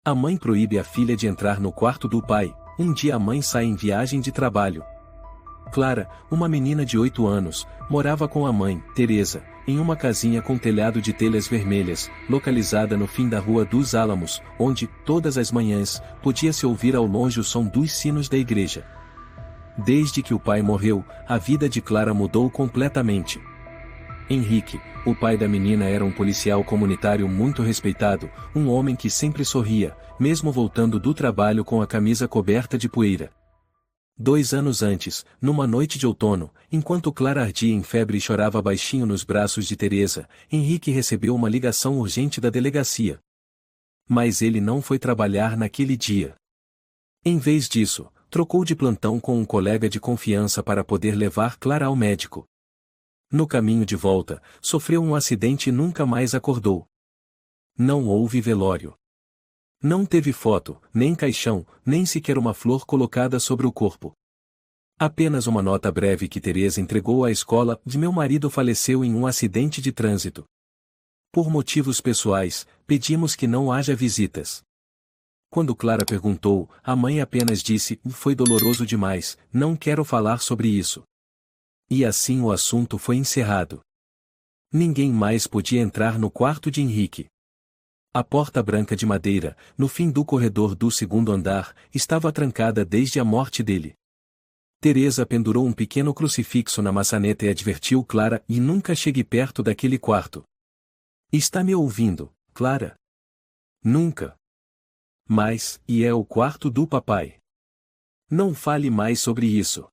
A mãe proíbe a filha de entrar no quarto do pai. Um dia a mãe sai em viagem de trabalho. Clara, uma menina de 8 anos, morava com a mãe, Teresa, em uma casinha com telhado de telhas vermelhas, localizada no fim da Rua dos Álamos, onde, todas as manhãs, podia-se ouvir ao longe o som dos sinos da igreja. Desde que o pai morreu, a vida de Clara mudou completamente. Henrique, o pai da menina, era um policial comunitário muito respeitado, um homem que sempre sorria, mesmo voltando do trabalho com a camisa coberta de poeira. 2 anos antes, numa noite de outono, enquanto Clara ardia em febre e chorava baixinho nos braços de Teresa, Henrique recebeu uma ligação urgente da delegacia. Mas ele não foi trabalhar naquele dia. Em vez disso, trocou de plantão com um colega de confiança para poder levar Clara ao médico. No caminho de volta, sofreu um acidente e nunca mais acordou. Não houve velório. Não teve foto, nem caixão, nem sequer uma flor colocada sobre o corpo. Apenas uma nota breve que Teresa entregou à escola: de meu marido faleceu em um acidente de trânsito. Por motivos pessoais, pedimos que não haja visitas. Quando Clara perguntou, a mãe apenas disse: foi doloroso demais, não quero falar sobre isso. E assim o assunto foi encerrado. Ninguém mais podia entrar no quarto de Henrique. A porta branca de madeira, no fim do corredor do 2º andar, estava trancada desde a morte dele. Teresa pendurou um pequeno crucifixo na maçaneta e advertiu Clara: e nunca chegue perto daquele quarto. Está me ouvindo, Clara? Nunca. Mas, e é o quarto do papai. Não fale mais sobre isso.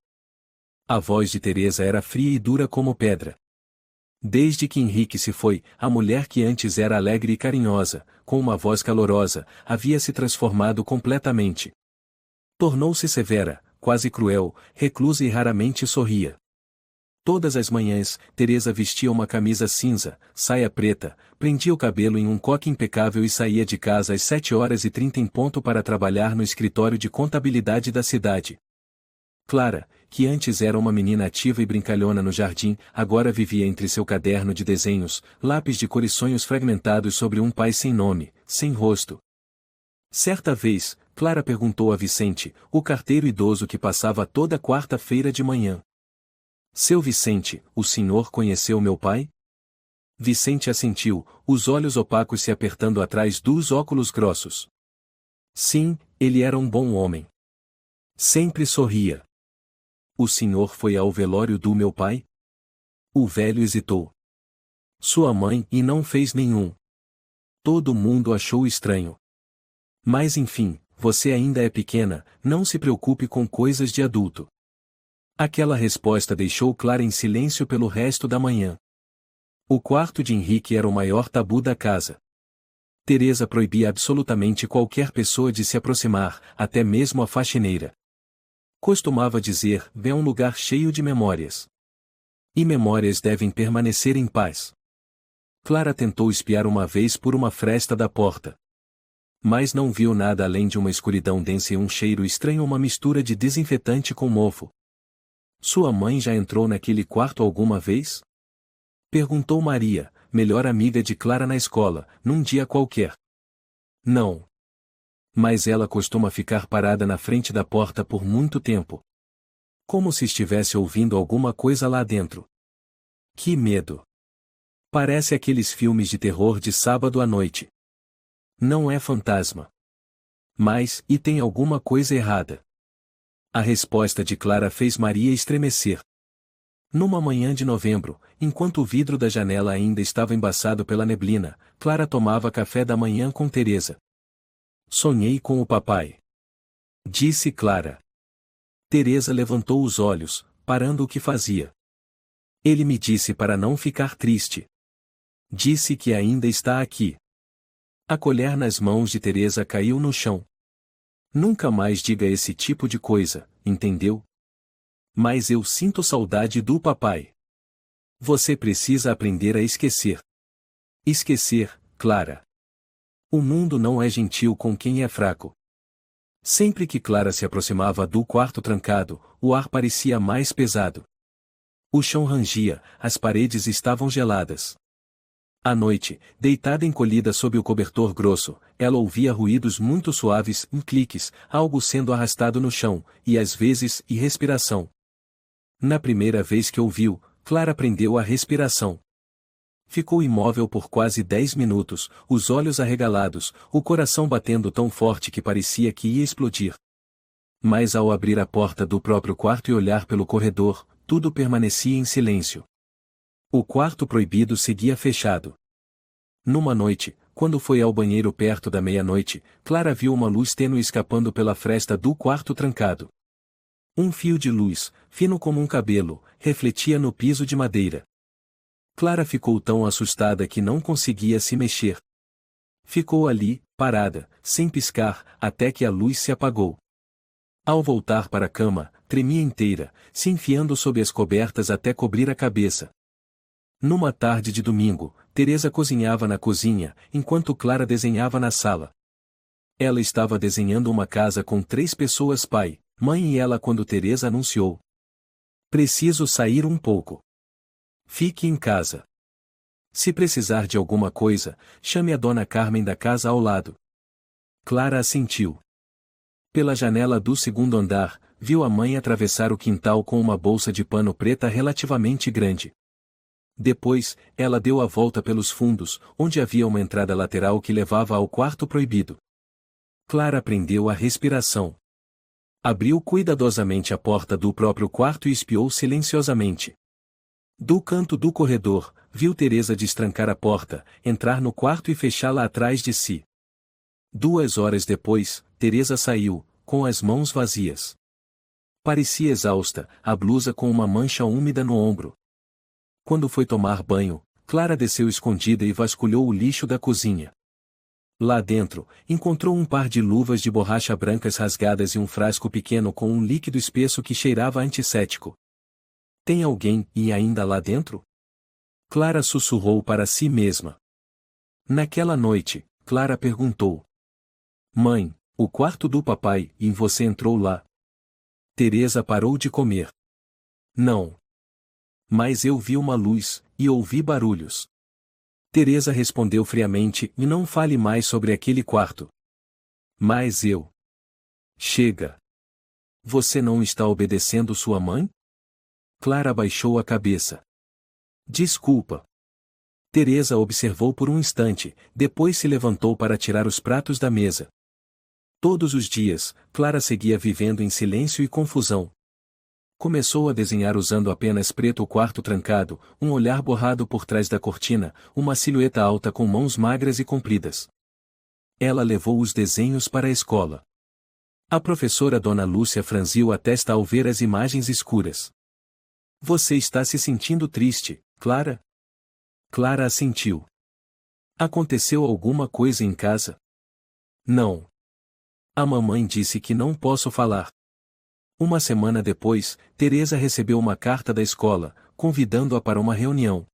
A voz de Teresa era fria e dura como pedra. Desde que Henrique se foi, a mulher que antes era alegre e carinhosa, com uma voz calorosa, havia se transformado completamente. Tornou-se severa, quase cruel, reclusa e raramente sorria. Todas as manhãs, Teresa vestia uma camisa cinza, saia preta, prendia o cabelo em um coque impecável e saía de casa às 7h30 em ponto para trabalhar no escritório de contabilidade da cidade. Clara, que antes era uma menina ativa e brincalhona no jardim, agora vivia entre seu caderno de desenhos, lápis de cor e sonhos fragmentados sobre um pai sem nome, sem rosto. Certa vez, Clara perguntou a Vicente, o carteiro idoso que passava toda quarta-feira de manhã: seu Vicente, o senhor conheceu meu pai? Vicente assentiu, os olhos opacos se apertando atrás dos óculos grossos. Sim, ele era um bom homem. Sempre sorria. O senhor foi ao velório do meu pai? O velho hesitou. Sua mãe, e não fez nenhum. Todo mundo achou estranho. Mas enfim, você ainda é pequena, não se preocupe com coisas de adulto. Aquela resposta deixou Clara em silêncio pelo resto da manhã. O quarto de Henrique era o maior tabu da casa. Teresa proibia absolutamente qualquer pessoa de se aproximar, até mesmo a faxineira. Costumava dizer: é um lugar cheio de memórias. E memórias devem permanecer em paz. Clara tentou espiar uma vez por uma fresta da porta. Mas não viu nada além de uma escuridão densa e um cheiro estranho, uma mistura de desinfetante com mofo. Sua mãe já entrou naquele quarto alguma vez? Perguntou Maria, melhor amiga de Clara na escola, num dia qualquer. Não. Mas ela costuma ficar parada na frente da porta por muito tempo. Como se estivesse ouvindo alguma coisa lá dentro. Que medo! Parece aqueles filmes de terror de sábado à noite. Não é fantasma. Mas, e tem alguma coisa errada? A resposta de Clara fez Maria estremecer. Numa manhã de novembro, enquanto o vidro da janela ainda estava embaçado pela neblina, Clara tomava café da manhã com Teresa. Sonhei com o papai. Disse Clara. Teresa levantou os olhos, parando o que fazia. Ele me disse para não ficar triste. Disse que ainda está aqui. A colher nas mãos de Teresa caiu no chão. Nunca mais diga esse tipo de coisa, entendeu? Mas eu sinto saudade do papai. Você precisa aprender a esquecer. Esquecer, Clara. O mundo não é gentil com quem é fraco. Sempre que Clara se aproximava do quarto trancado, o ar parecia mais pesado. O chão rangia, as paredes estavam geladas. À noite, deitada encolhida sob o cobertor grosso, ela ouvia ruídos muito suaves, cliques, algo sendo arrastado no chão, e às vezes, respiração. Na primeira vez que ouviu, Clara prendeu a respiração. Ficou imóvel por quase 10 minutos, os olhos arregalados, o coração batendo tão forte que parecia que ia explodir. Mas ao abrir a porta do próprio quarto e olhar pelo corredor, tudo permanecia em silêncio. O quarto proibido seguia fechado. Numa noite, quando foi ao banheiro perto da meia-noite, Clara viu uma luz tênue escapando pela fresta do quarto trancado. Um fio de luz, fino como um cabelo, refletia no piso de madeira. Clara ficou tão assustada que não conseguia se mexer. Ficou ali, parada, sem piscar, até que a luz se apagou. Ao voltar para a cama, tremia inteira, se enfiando sob as cobertas até cobrir a cabeça. Numa tarde de domingo, Teresa cozinhava na cozinha, enquanto Clara desenhava na sala. Ela estava desenhando uma casa com 3 pessoas, pai, mãe e ela, quando Teresa anunciou: "Preciso sair um pouco. Fique em casa. Se precisar de alguma coisa, chame a dona Carmen da casa ao lado." Clara assentiu. Pela janela do segundo andar, viu a mãe atravessar o quintal com uma bolsa de pano preta relativamente grande. Depois, ela deu a volta pelos fundos, onde havia uma entrada lateral que levava ao quarto proibido. Clara prendeu a respiração. Abriu cuidadosamente a porta do próprio quarto e espiou silenciosamente. Do canto do corredor, viu Teresa destrancar a porta, entrar no quarto e fechá-la atrás de si. 2 horas depois, Teresa saiu, com as mãos vazias. Parecia exausta, a blusa com uma mancha úmida no ombro. Quando foi tomar banho, Clara desceu escondida e vasculhou o lixo da cozinha. Lá dentro, encontrou um par de luvas de borracha brancas rasgadas e um frasco pequeno com um líquido espesso que cheirava a antisséptico. "Tem alguém, e ainda lá dentro?" Clara sussurrou para si mesma. Naquela noite, Clara perguntou: "Mãe, o quarto do papai, e você entrou lá?" Teresa parou de comer. "Não. Mas eu vi uma luz, e ouvi barulhos." Teresa respondeu friamente: "E não fale mais sobre aquele quarto." "Mas eu..." "Chega. Você não está obedecendo sua mãe?" Clara baixou a cabeça. "Desculpa." Teresa observou por um instante, depois se levantou para tirar os pratos da mesa. Todos os dias, Clara seguia vivendo em silêncio e confusão. Começou a desenhar usando apenas preto o quarto trancado, um olhar borrado por trás da cortina, uma silhueta alta com mãos magras e compridas. Ela levou os desenhos para a escola. A professora Dona Lúcia franziu a testa ao ver as imagens escuras. "Você está se sentindo triste, Clara?" Clara assentiu. "Aconteceu alguma coisa em casa?" "Não. A mamãe disse que não posso falar." Uma semana depois, Teresa recebeu uma carta da escola, convidando-a para uma reunião.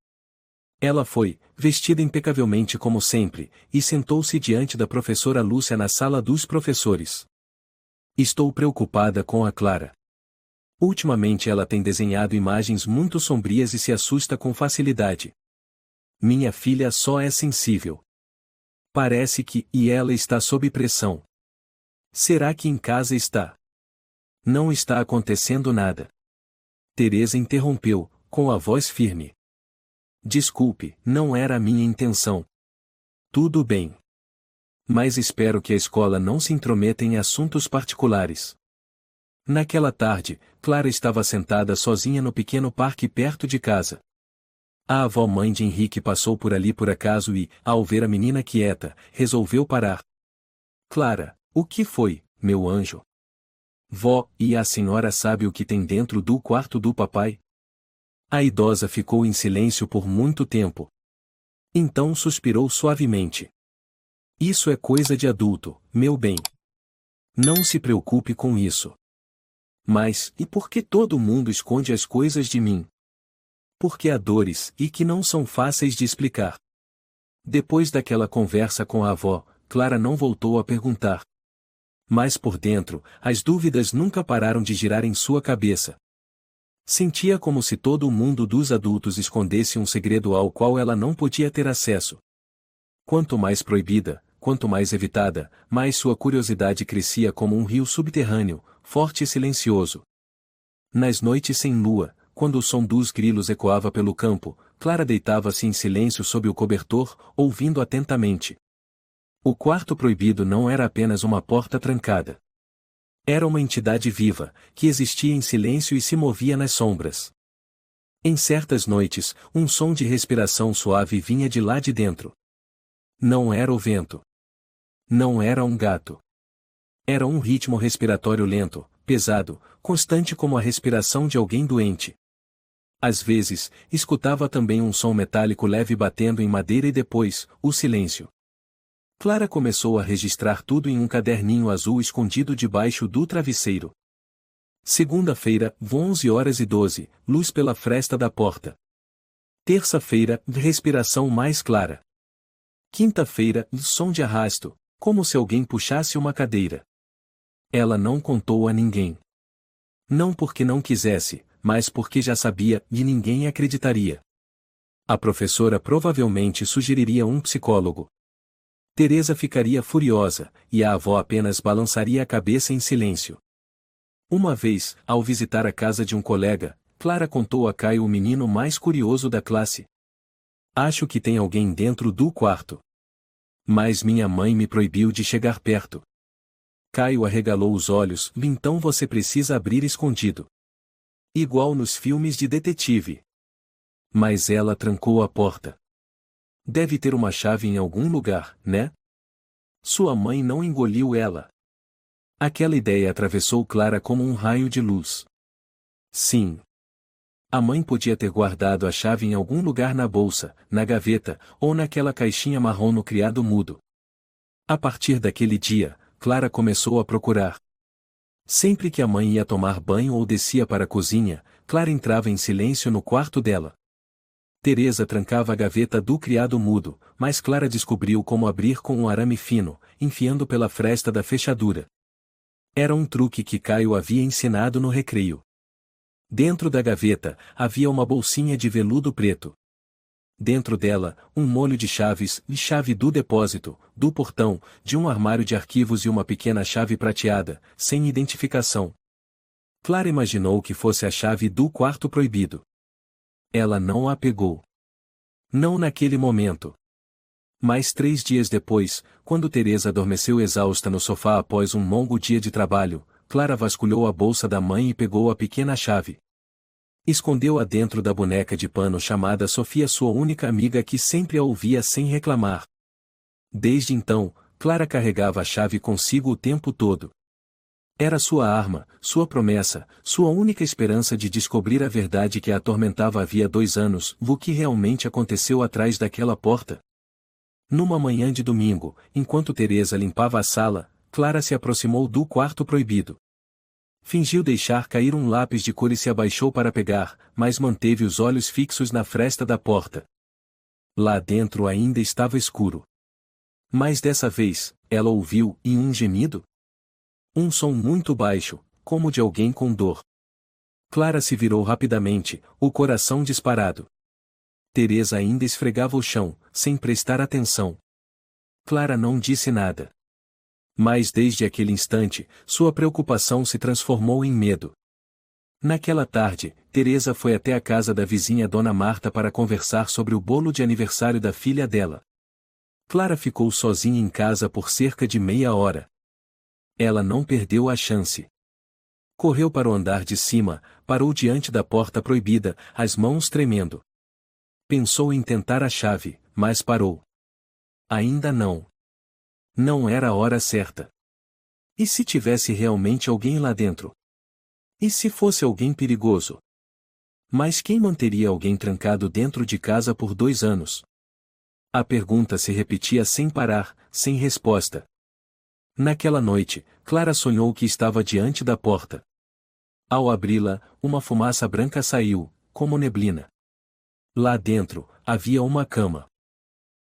Ela foi, vestida impecavelmente como sempre, e sentou-se diante da professora Lúcia na sala dos professores. "Estou preocupada com a Clara. Ultimamente ela tem desenhado imagens muito sombrias e se assusta com facilidade. Minha filha só é sensível. Parece que, e ela está sob pressão. Será que em casa está?" "Não está acontecendo nada." Teresa interrompeu, com a voz firme. "Desculpe, não era a minha intenção." "Tudo bem. Mas espero que a escola não se intrometa em assuntos particulares." Naquela tarde, Clara estava sentada sozinha no pequeno parque perto de casa. A avó-mãe de Henrique passou por ali por acaso e, ao ver a menina quieta, resolveu parar. "Clara, o que foi, meu anjo?" "Vó, e a senhora sabe o que tem dentro do quarto do papai?" A idosa ficou em silêncio por muito tempo. Então suspirou suavemente. "Isso é coisa de adulto, meu bem. Não se preocupe com isso." "Mas, e por que todo mundo esconde as coisas de mim?" "Porque há dores, e que não são fáceis de explicar." Depois daquela conversa com a avó, Clara não voltou a perguntar. Mas por dentro, as dúvidas nunca pararam de girar em sua cabeça. Sentia como se todo o mundo dos adultos escondesse um segredo ao qual ela não podia ter acesso. Quanto mais proibida, quanto mais evitada, mais sua curiosidade crescia como um rio subterrâneo, forte e silencioso. Nas noites sem lua, quando o som dos grilos ecoava pelo campo, Clara deitava-se em silêncio sob o cobertor, ouvindo atentamente. O quarto proibido não era apenas uma porta trancada. Era uma entidade viva, que existia em silêncio e se movia nas sombras. Em certas noites, um som de respiração suave vinha de lá de dentro. Não era o vento. Não era um gato. Era um ritmo respiratório lento, pesado, constante como a respiração de alguém doente. Às vezes, escutava também um som metálico leve batendo em madeira e depois, o silêncio. Clara começou a registrar tudo em um caderninho azul escondido debaixo do travesseiro. Segunda-feira, 11h12, luz pela fresta da porta. Terça-feira, respiração mais clara. Quinta-feira, som de arrasto, como se alguém puxasse uma cadeira. Ela não contou a ninguém. Não porque não quisesse, mas porque já sabia e ninguém acreditaria. A professora provavelmente sugeriria um psicólogo. Teresa ficaria furiosa, e a avó apenas balançaria a cabeça em silêncio. Uma vez, ao visitar a casa de um colega, Clara contou a Caio o menino mais curioso da classe. Acho que tem alguém dentro do quarto. Mas minha mãe me proibiu de chegar perto. Caio arregalou os olhos. Então você precisa abrir escondido. Igual nos filmes de detetive. Mas ela trancou a porta. Deve ter uma chave em algum lugar, né? Sua mãe não engoliu ela. Aquela ideia atravessou Clara como um raio de luz. Sim. A mãe podia ter guardado a chave em algum lugar na bolsa, na gaveta, ou naquela caixinha marrom no criado mudo. A partir daquele dia, Clara começou a procurar. Sempre que a mãe ia tomar banho ou descia para a cozinha, Clara entrava em silêncio no quarto dela. Teresa trancava a gaveta do criado mudo, mas Clara descobriu como abrir com um arame fino, enfiando pela fresta da fechadura. Era um truque que Caio havia ensinado no recreio. Dentro da gaveta, havia uma bolsinha de veludo preto. Dentro dela, um molho de chaves e chave do depósito, do portão, de um armário de arquivos e uma pequena chave prateada, sem identificação. Clara imaginou que fosse a chave do quarto proibido. Ela não a pegou. Não naquele momento. Mas 3 dias depois, quando Teresa adormeceu exausta no sofá após um longo dia de trabalho, Clara vasculhou a bolsa da mãe e pegou a pequena chave. Escondeu-a dentro da boneca de pano chamada Sofia, sua única amiga que sempre a ouvia sem reclamar. Desde então, Clara carregava a chave consigo o tempo todo. Era sua arma, sua promessa, sua única esperança de descobrir a verdade que a atormentava havia 2 anos, o que realmente aconteceu atrás daquela porta. Numa manhã de domingo, enquanto Teresa limpava a sala, Clara se aproximou do quarto proibido. Fingiu deixar cair um lápis de cor e se abaixou para pegar, mas manteve os olhos fixos na fresta da porta. Lá dentro ainda estava escuro. Mas dessa vez, ela ouviu, um gemido. Um som muito baixo, como de alguém com dor. Clara se virou rapidamente, o coração disparado. Teresa ainda esfregava o chão, sem prestar atenção. Clara não disse nada. Mas desde aquele instante, sua preocupação se transformou em medo. Naquela tarde, Teresa foi até a casa da vizinha Dona Marta para conversar sobre o bolo de aniversário da filha dela. Clara ficou sozinha em casa por cerca de meia hora. Ela não perdeu a chance. Correu para o andar de cima, parou diante da porta proibida, as mãos tremendo. Pensou em tentar a chave, mas parou. Ainda não. Não era a hora certa. E se tivesse realmente alguém lá dentro? E se fosse alguém perigoso? Mas quem manteria alguém trancado dentro de casa por 2 anos? A pergunta se repetia sem parar, sem resposta. Naquela noite, Clara sonhou que estava diante da porta. Ao abri-la, uma fumaça branca saiu, como neblina. Lá dentro, havia uma cama.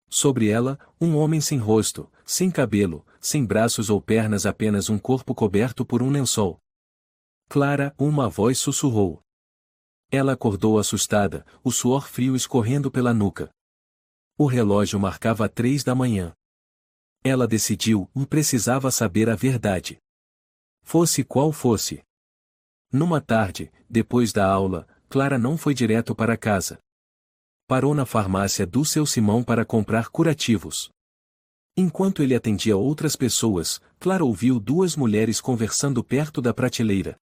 Sobre ela, um homem sem rosto, sem cabelo, sem braços ou pernas, apenas um corpo coberto por um lençol. Clara, uma voz sussurrou. Ela acordou assustada, o suor frio escorrendo pela nuca. O relógio marcava 3 da manhã. Ela decidiu, precisava saber a verdade. Fosse qual fosse. Numa tarde, depois da aula, Clara não foi direto para casa. Parou na farmácia do seu Simão para comprar curativos. Enquanto ele atendia outras pessoas, Clara ouviu duas mulheres conversando perto da prateleira.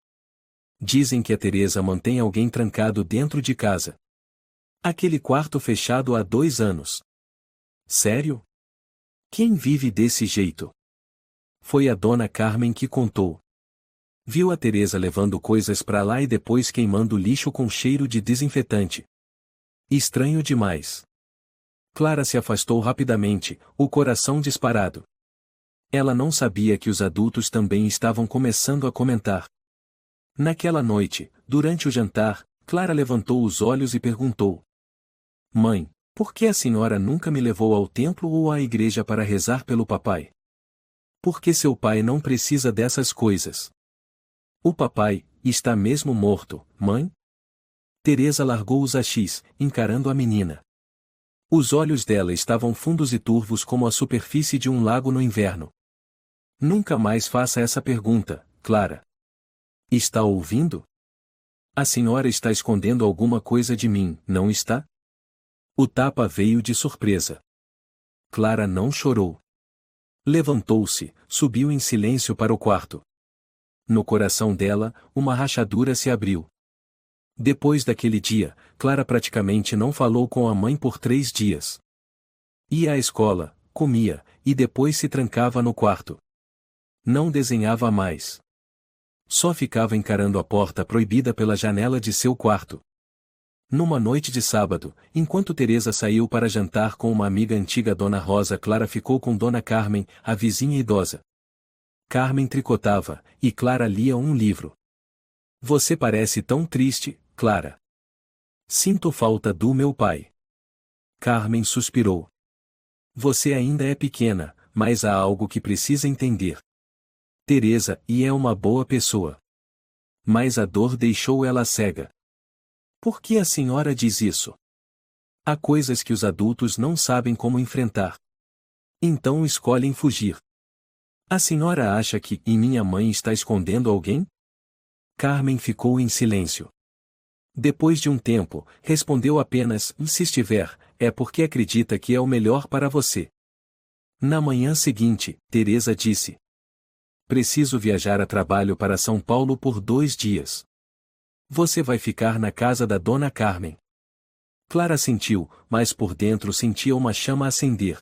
Dizem que a Teresa mantém alguém trancado dentro de casa. Aquele quarto fechado há 2 anos. Sério? Quem vive desse jeito? Foi a dona Carmen que contou. Viu a Teresa levando coisas pra lá e depois queimando lixo com cheiro de desinfetante. Estranho demais. Clara se afastou rapidamente, o coração disparado. Ela não sabia que os adultos também estavam começando a comentar. Naquela noite, durante o jantar, Clara levantou os olhos e perguntou: Mãe, por que a senhora nunca me levou ao templo ou à igreja para rezar pelo papai? Por que seu pai não precisa dessas coisas? O papai está mesmo morto, mãe? Teresa largou os achis, encarando a menina. Os olhos dela estavam fundos e turvos como a superfície de um lago no inverno. Nunca mais faça essa pergunta, Clara. Está ouvindo? A senhora está escondendo alguma coisa de mim, não está? O tapa veio de surpresa. Clara não chorou. Levantou-se, subiu em silêncio para o quarto. No coração dela, uma rachadura se abriu. Depois daquele dia, Clara praticamente não falou com a mãe por 3 dias. Ia à escola, comia, e depois se trancava no quarto. Não desenhava mais. Só ficava encarando a porta proibida pela janela de seu quarto. Numa noite de sábado, enquanto Teresa saiu para jantar com uma amiga antiga, Dona Rosa, Clara ficou com Dona Carmen, a vizinha idosa. Carmen tricotava, e Clara lia um livro. Você parece tão triste, Clara. Sinto falta do meu pai. Carmen suspirou. Você ainda é pequena, mas há algo que precisa entender. Teresa é uma boa pessoa. Mas a dor deixou ela cega. Por que a senhora diz isso? Há coisas que os adultos não sabem como enfrentar. Então escolhem fugir. A senhora acha que minha mãe está escondendo alguém? Carmen ficou em silêncio. Depois de um tempo, respondeu apenas: se estiver, é porque acredita que é o melhor para você. Na manhã seguinte, Teresa disse: preciso viajar a trabalho para São Paulo por 2 dias. Você vai ficar na casa da Dona Carmen. Clara sentiu, mas por dentro sentia uma chama acender.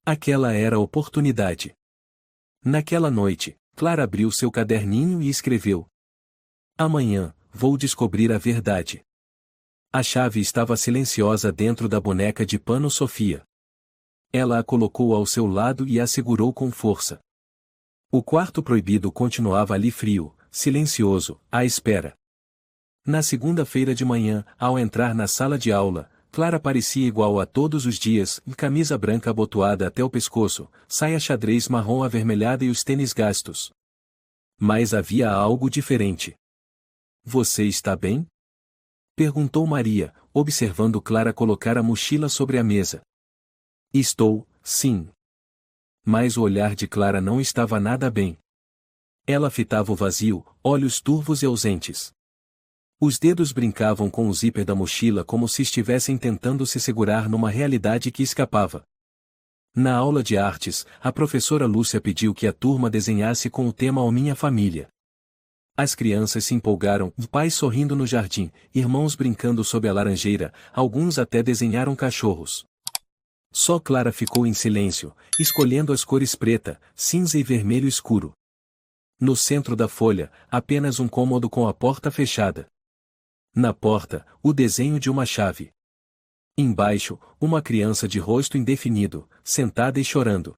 Aquela era a oportunidade. Naquela noite, Clara abriu seu caderninho e escreveu: amanhã, vou descobrir a verdade. A chave estava silenciosa dentro da boneca de pano Sofia. Ela a colocou ao seu lado e a segurou com força. O quarto proibido continuava ali frio, silencioso, à espera. Na segunda-feira de manhã, ao entrar na sala de aula, Clara parecia igual a todos os dias, camisa branca abotoada até o pescoço, saia xadrez marrom avermelhada e os tênis gastos. Mas havia algo diferente. Você está bem? Perguntou Maria, observando Clara colocar a mochila sobre a mesa. Estou, sim. Mas o olhar de Clara não estava nada bem. Ela fitava o vazio, olhos turvos e ausentes. Os dedos brincavam com o zíper da mochila como se estivessem tentando se segurar numa realidade que escapava. Na aula de artes, a professora Lúcia pediu que a turma desenhasse com o tema "O Minha Família". As crianças se empolgaram, pais sorrindo no jardim, irmãos brincando sob a laranjeira, alguns até desenharam cachorros. Só Clara ficou em silêncio, escolhendo as cores preta, cinza e vermelho escuro. No centro da folha, apenas um cômodo com a porta fechada. Na porta, o desenho de uma chave. Embaixo, uma criança de rosto indefinido, sentada e chorando.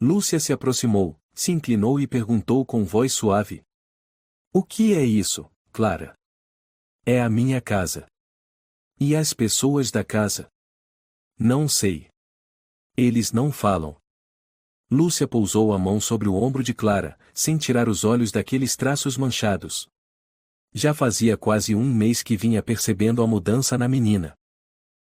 Lúcia se aproximou, se inclinou e perguntou com voz suave: o que é isso, Clara? É a minha casa. E as pessoas da casa? Não sei. Eles não falam. Lúcia pousou a mão sobre o ombro de Clara, sem tirar os olhos daqueles traços manchados. Já fazia quase um mês que vinha percebendo a mudança na menina.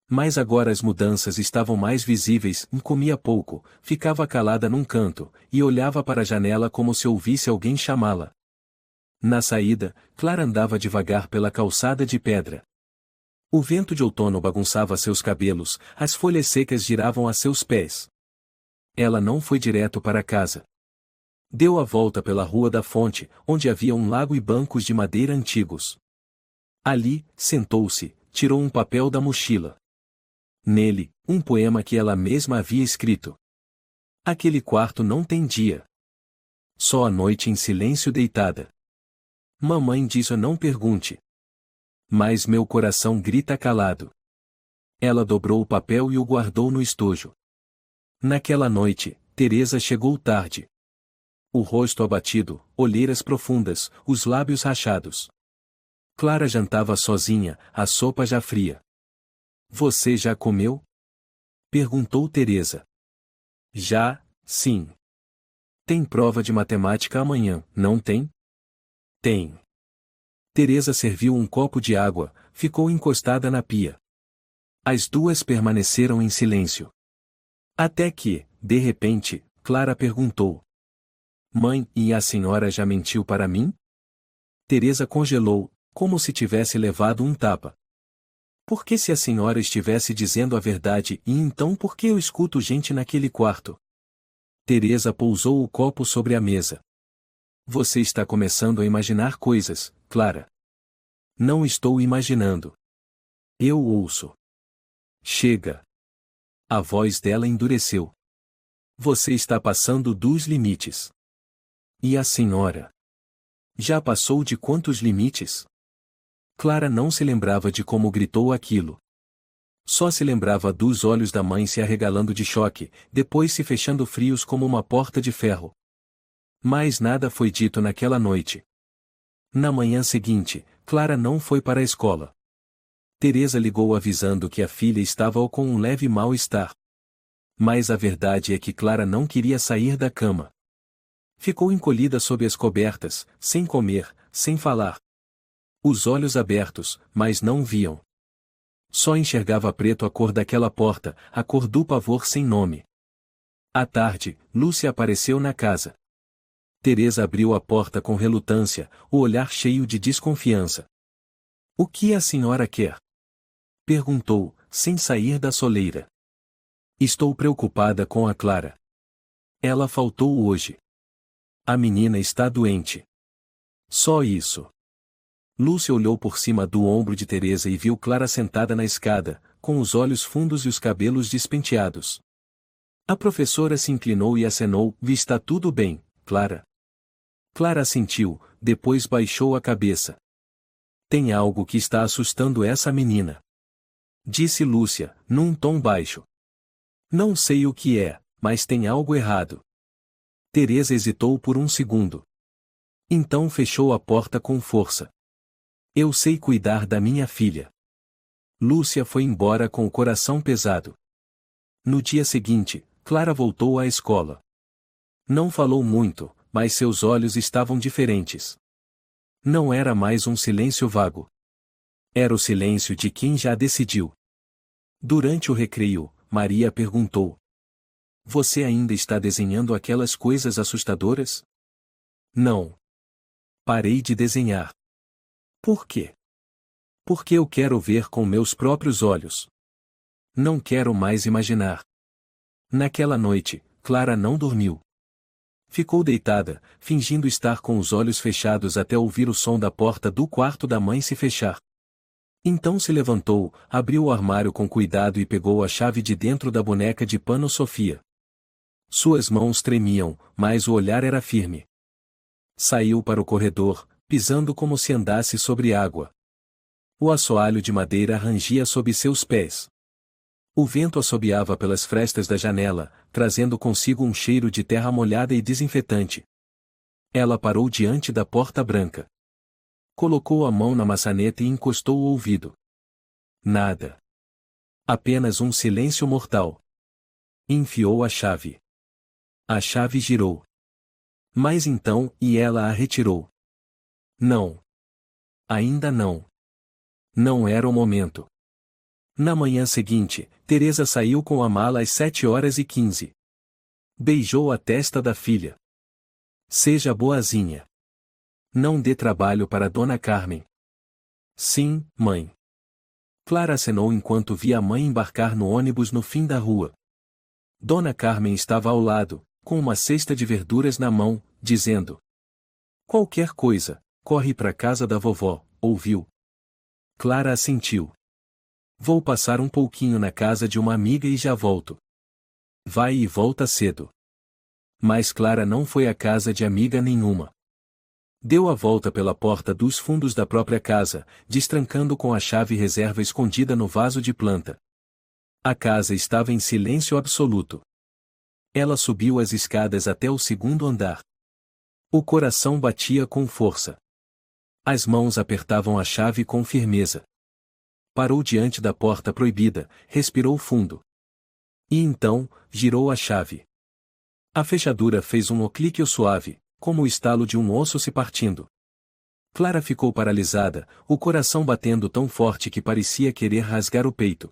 Mas agora as mudanças estavam mais visíveis, comia pouco, ficava calada num canto, e olhava para a janela como se ouvisse alguém chamá-la. Na saída, Clara andava devagar pela calçada de pedra. O vento de outono bagunçava seus cabelos, as folhas secas giravam a seus pés. Ela não foi direto para casa. Deu a volta pela Rua da Fonte, onde havia um lago e bancos de madeira antigos. Ali, sentou-se, tirou um papel da mochila. Nele, um poema que ela mesma havia escrito. Aquele quarto não tem dia. Só a noite em silêncio deitada. Mamãe diz não pergunte. Mas meu coração grita calado. Ela dobrou o papel e o guardou no estojo. Naquela noite, Teresa chegou tarde. O rosto abatido, olheiras profundas, os lábios rachados. Clara jantava sozinha, a sopa já fria. Você já comeu? Perguntou Teresa. Já, sim. Tem prova de matemática amanhã, não tem? Tem. Teresa serviu um copo de água, ficou encostada na pia. As duas permaneceram em silêncio. Até que, de repente, Clara perguntou. Mãe, e a senhora já mentiu para mim? Teresa congelou, como se tivesse levado um tapa. Por que se a senhora estivesse dizendo a verdade e então por que eu escuto gente naquele quarto? Teresa pousou o copo sobre a mesa. Você está começando a imaginar coisas, Clara. Não estou imaginando. Eu ouço. Chega. A voz dela endureceu. Você está passando dos limites. E a senhora? Já passou de quantos limites? Clara não se lembrava de como gritou aquilo. Só se lembrava dos olhos da mãe se arregalando de choque, depois se fechando frios como uma porta de ferro. Mas nada foi dito naquela noite. Na manhã seguinte, Clara não foi para a escola. Teresa ligou avisando que a filha estava com um leve mal-estar. Mas a verdade é que Clara não queria sair da cama. Ficou encolhida sob as cobertas, sem comer, sem falar. Os olhos abertos, mas não viam. Só enxergava preto a cor daquela porta, a cor do pavor sem nome. À tarde, Lúcia apareceu na casa. Teresa abriu a porta com relutância, o olhar cheio de desconfiança. O que a senhora quer? Perguntou, sem sair da soleira. Estou preocupada com a Clara. Ela faltou hoje. A menina está doente. Só isso. Lúcia olhou por cima do ombro de Teresa e viu Clara sentada na escada, com os olhos fundos e os cabelos despenteados. A professora se inclinou e acenou, está tudo bem, Clara. Clara assentiu, depois baixou a cabeça. Tem algo que está assustando essa menina. Disse Lúcia, num tom baixo. Não sei o que é, mas tem algo errado. Teresa hesitou por um segundo. Então fechou a porta com força. Eu sei cuidar da minha filha. Lúcia foi embora com o coração pesado. No dia seguinte, Clara voltou à escola. Não falou muito, mas seus olhos estavam diferentes. Não era mais um silêncio vago. Era o silêncio de quem já decidiu. Durante o recreio, Maria perguntou. Você ainda está desenhando aquelas coisas assustadoras? Não. Parei de desenhar. Por quê? Porque eu quero ver com meus próprios olhos. Não quero mais imaginar. Naquela noite, Clara não dormiu. Ficou deitada, fingindo estar com os olhos fechados até ouvir o som da porta do quarto da mãe se fechar. Então se levantou, abriu o armário com cuidado e pegou a chave de dentro da boneca de pano Sofia. Suas mãos tremiam, mas o olhar era firme. Saiu para o corredor, pisando como se andasse sobre água. O assoalho de madeira rangia sob seus pés. O vento assobiava pelas frestas da janela, trazendo consigo um cheiro de terra molhada e desinfetante. Ela parou diante da porta branca. Colocou a mão na maçaneta e encostou o ouvido. Nada. Apenas um silêncio mortal. Enfiou a chave. A chave girou. Mas então, e ela a retirou. Não. Ainda não. Não era o momento. Na manhã seguinte, Teresa saiu com a mala às 7h15. Beijou a testa da filha. Seja boazinha. Não dê trabalho para Dona Carmen. Sim, mãe. Clara acenou enquanto via a mãe embarcar no ônibus no fim da rua. Dona Carmen estava ao lado, com uma cesta de verduras na mão, dizendo: qualquer coisa, corre para casa da vovó, ouviu? Clara assentiu. Vou passar um pouquinho na casa de uma amiga e já volto. Vai e volta cedo. Mas Clara não foi à casa de amiga nenhuma. Deu a volta pela porta dos fundos da própria casa, destrancando com a chave reserva escondida no vaso de planta. A casa estava em silêncio absoluto. Ela subiu as escadas até o segundo andar. O coração batia com força. As mãos apertavam a chave com firmeza. Parou diante da porta proibida, respirou fundo. E então, girou a chave. A fechadura fez um oclíqueo suave, como o estalo de um osso se partindo. Clara ficou paralisada, o coração batendo tão forte que parecia querer rasgar o peito.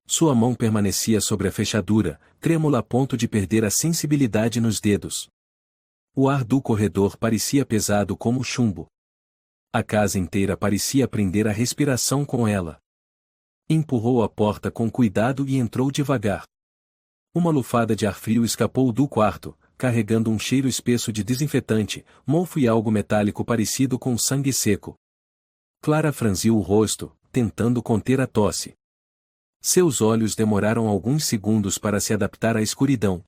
Sua mão permanecia sobre a fechadura, trêmula a ponto de perder a sensibilidade nos dedos. O ar do corredor parecia pesado como chumbo. A casa inteira parecia prender a respiração com ela. Empurrou a porta com cuidado e entrou devagar. Uma lufada de ar frio escapou do quarto, carregando um cheiro espesso de desinfetante, mofo e algo metálico parecido com sangue seco. Clara franziu o rosto, tentando conter a tosse. Seus olhos demoraram alguns segundos para se adaptar à escuridão.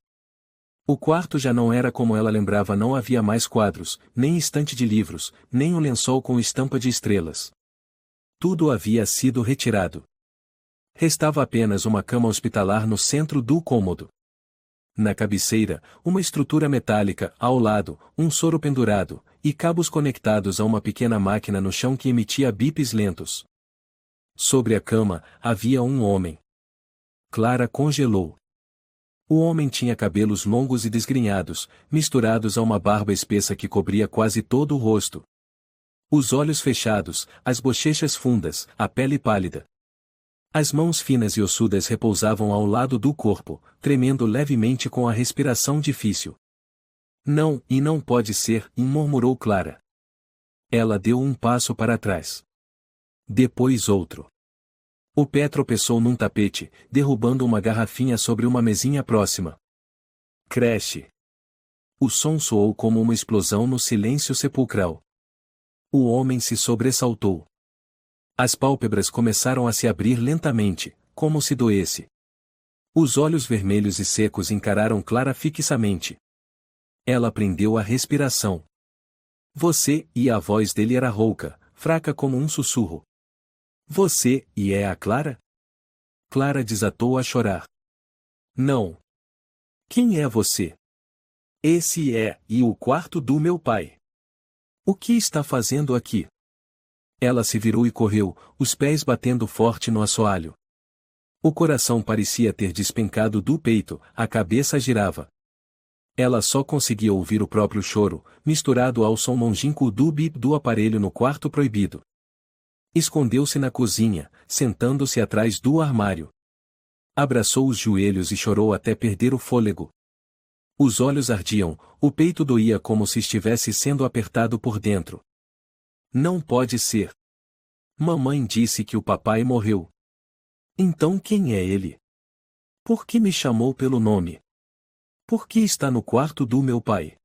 O quarto já não era como ela lembrava, não havia mais quadros, nem estante de livros, nem um lençol com estampa de estrelas. Tudo havia sido retirado. Restava apenas uma cama hospitalar no centro do cômodo. Na cabeceira, uma estrutura metálica, ao lado, um soro pendurado, e cabos conectados a uma pequena máquina no chão que emitia bips lentos. Sobre a cama, havia um homem. Clara congelou. O homem tinha cabelos longos e desgrenhados, misturados a uma barba espessa que cobria quase todo o rosto. Os olhos fechados, as bochechas fundas, a pele pálida. As mãos finas e ossudas repousavam ao lado do corpo, tremendo levemente com a respiração difícil. Não, e não pode ser, murmurou Clara. Ela deu um passo para trás. Depois outro. O pé tropeçou num tapete, derrubando uma garrafinha sobre uma mesinha próxima. Creche. O som soou como uma explosão no silêncio sepulcral. O homem se sobressaltou. As pálpebras começaram a se abrir lentamente, como se doesse. Os olhos vermelhos e secos encararam Clara fixamente. Ela prendeu a respiração. Você, e a voz dele era rouca, fraca como um sussurro. Você, e é a Clara? Clara desatou a chorar. Não. Quem é você? Esse é, e o quarto do meu pai. O que está fazendo aqui? Ela se virou e correu, os pés batendo forte no assoalho. O coração parecia ter despencado do peito, a cabeça girava. Ela só conseguia ouvir o próprio choro, misturado ao som longínquo do bip do aparelho no quarto proibido. Escondeu-se na cozinha, sentando-se atrás do armário. Abraçou os joelhos e chorou até perder o fôlego. Os olhos ardiam, o peito doía como se estivesse sendo apertado por dentro. Não pode ser. Mamãe disse que o papai morreu. Então quem é ele? Por que me chamou pelo nome? Por que está no quarto do meu pai?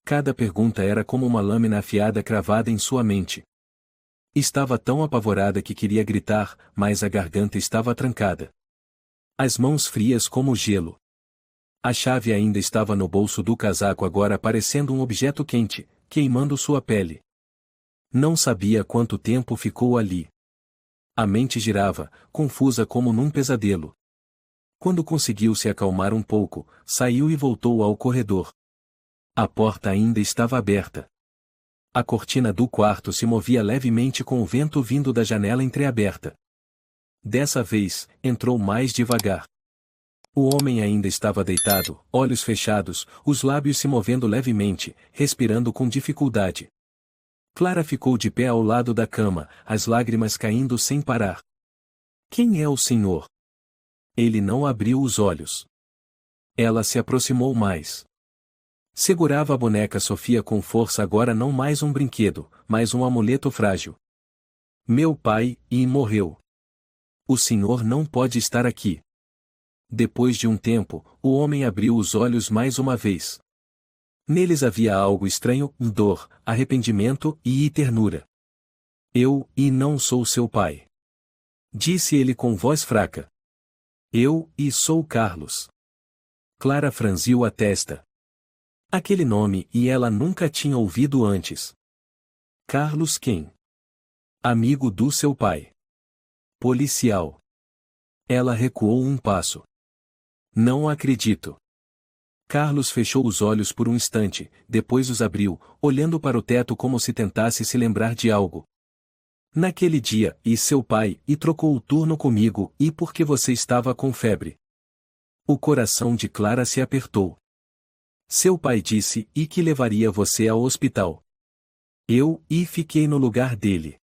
Cada pergunta era como uma lâmina afiada cravada em sua mente. Estava tão apavorada que queria gritar, mas a garganta estava trancada. As mãos frias como gelo. A chave ainda estava no bolso do casaco, agora parecendo um objeto quente, queimando sua pele. Não sabia quanto tempo ficou ali. A mente girava, confusa como num pesadelo. Quando conseguiu se acalmar um pouco, saiu e voltou ao corredor. A porta ainda estava aberta. A cortina do quarto se movia levemente com o vento vindo da janela entreaberta. Dessa vez, entrou mais devagar. O homem ainda estava deitado, olhos fechados, os lábios se movendo levemente, respirando com dificuldade. Clara ficou de pé ao lado da cama, as lágrimas caindo sem parar. Quem é o senhor? Ele não abriu os olhos. Ela se aproximou mais. Segurava a boneca Sofia com força, agora não mais um brinquedo, mas um amuleto frágil. Meu pai, e morreu. O senhor não pode estar aqui. Depois de um tempo, o homem abriu os olhos mais uma vez. Neles havia algo estranho, dor, arrependimento e ternura. Eu, e não sou seu pai. Disse ele com voz fraca. Eu, e sou Carlos. Clara franziu a testa. Aquele nome e ela nunca tinha ouvido antes. Carlos quem? Amigo do seu pai. Policial. Ela recuou um passo. Não acredito. Carlos fechou os olhos por um instante, depois os abriu, olhando para o teto como se tentasse se lembrar de algo. Naquele dia, e seu pai, e trocou o turno comigo, e porque você estava com febre. O coração de Clara se apertou. Seu pai disse, e que levaria você ao hospital. Eu, e fiquei no lugar dele.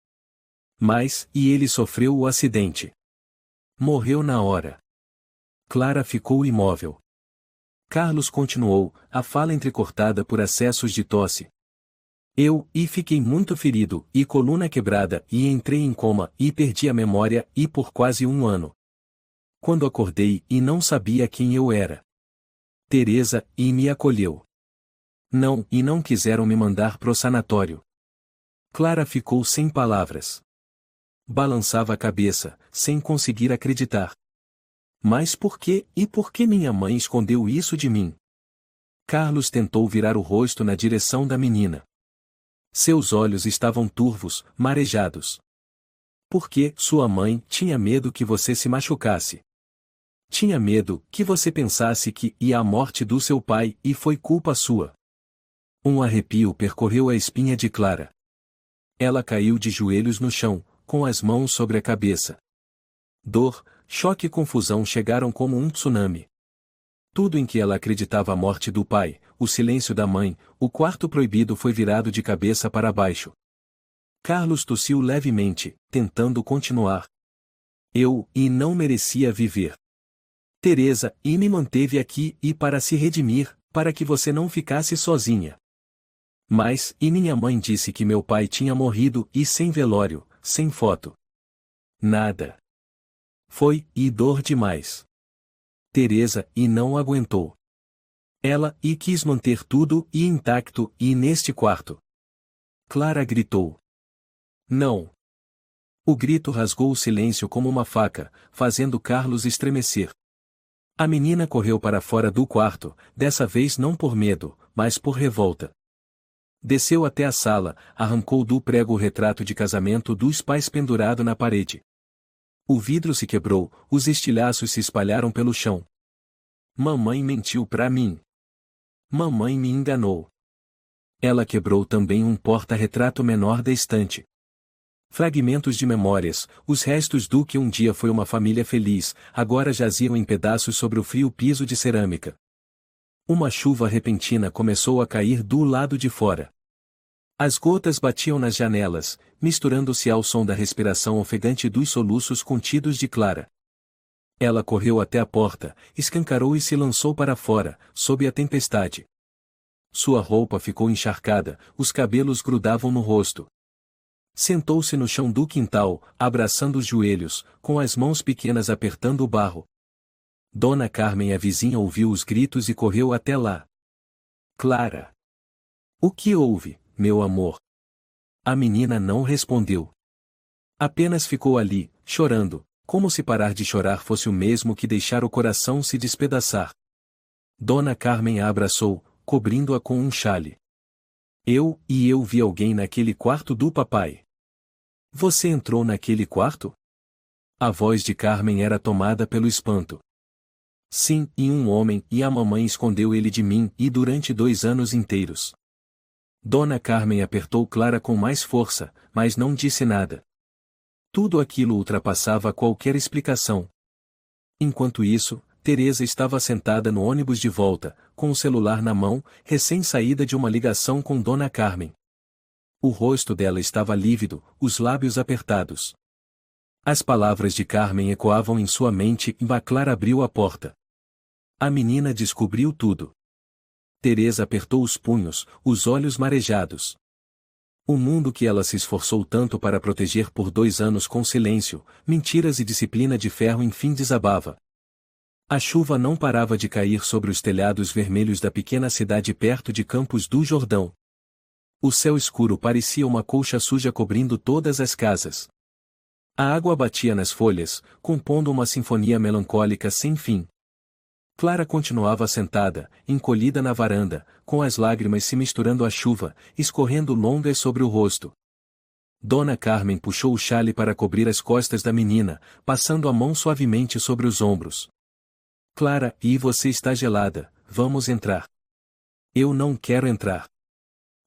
Mas, e ele sofreu o acidente. Morreu na hora. Clara ficou imóvel. Carlos continuou, a fala entrecortada por acessos de tosse. Eu, e fiquei muito ferido, e coluna quebrada, e entrei em coma, e perdi a memória, e por quase um ano. Quando acordei, e não sabia quem eu era. Teresa, e me acolheu. Não, e não quiseram me mandar pro sanatório. Clara ficou sem palavras. Balançava a cabeça, sem conseguir acreditar. Mas por que, e por que minha mãe escondeu isso de mim? Carlos tentou virar o rosto na direção da menina. Seus olhos estavam turvos, marejados. Porque sua mãe tinha medo que você se machucasse. Tinha medo que você pensasse que ia a morte do seu pai e foi culpa sua. Um arrepio percorreu a espinha de Clara. Ela caiu de joelhos no chão, com as mãos sobre a cabeça. Dor, choque e confusão chegaram como um tsunami. Tudo em que ela acreditava, a morte do pai, o silêncio da mãe, o quarto proibido, foi virado de cabeça para baixo. Carlos tossiu levemente, tentando continuar. Eu, e não merecia viver. Teresa, e me manteve aqui, e para se redimir, para que você não ficasse sozinha. Mas, e minha mãe disse que meu pai tinha morrido, e sem velório, sem foto. Nada. Foi, e dor demais. Teresa, e não aguentou. Ela, e quis manter tudo, e intacto, e neste quarto. Clara gritou. Não. O grito rasgou o silêncio como uma faca, fazendo Carlos estremecer. A menina correu para fora do quarto, dessa vez não por medo, mas por revolta. Desceu até a sala, arrancou do prego o retrato de casamento dos pais pendurado na parede. O vidro se quebrou, os estilhaços se espalharam pelo chão. Mamãe mentiu pra mim. Mamãe me enganou. Ela quebrou também um porta-retrato menor da estante. Fragmentos de memórias, os restos do que um dia foi uma família feliz, agora jaziam em pedaços sobre o frio piso de cerâmica. Uma chuva repentina começou a cair do lado de fora. As gotas batiam nas janelas, misturando-se ao som da respiração ofegante dos soluços contidos de Clara. Ela correu até a porta, escancarou e se lançou para fora, sob a tempestade. Sua roupa ficou encharcada, os cabelos grudavam no rosto. Sentou-se no chão do quintal, abraçando os joelhos, com as mãos pequenas apertando o barro. Dona Carmen, a vizinha, ouviu os gritos e correu até lá. Clara! O que houve, meu amor? A menina não respondeu. Apenas ficou ali, chorando, como se parar de chorar fosse o mesmo que deixar o coração se despedaçar. Dona Carmen a abraçou, cobrindo-a com um xale. Eu vi alguém naquele quarto do papai. Você entrou naquele quarto? A voz de Carmen era tomada pelo espanto. Sim, e um homem, e a mamãe escondeu ele de mim, e durante 2 anos inteiros. Dona Carmen apertou Clara com mais força, mas não disse nada. Tudo aquilo ultrapassava qualquer explicação. Enquanto isso, Teresa estava sentada no ônibus de volta, com o celular na mão, recém-saída de uma ligação com Dona Carmen. O rosto dela estava lívido, os lábios apertados. As palavras de Carmen ecoavam em sua mente e Clara abriu a porta. A menina descobriu tudo. Teresa apertou os punhos, os olhos marejados. O mundo que ela se esforçou tanto para proteger por 2 anos com silêncio, mentiras e disciplina de ferro enfim desabava. A chuva não parava de cair sobre os telhados vermelhos da pequena cidade perto de Campos do Jordão. O céu escuro parecia uma colcha suja cobrindo todas as casas. A água batia nas folhas, compondo uma sinfonia melancólica sem fim. Clara continuava sentada, encolhida na varanda, com as lágrimas se misturando à chuva, escorrendo longas sobre o rosto. Dona Carmen puxou o xale para cobrir as costas da menina, passando a mão suavemente sobre os ombros. Clara, e você está gelada, vamos entrar. Eu não quero entrar.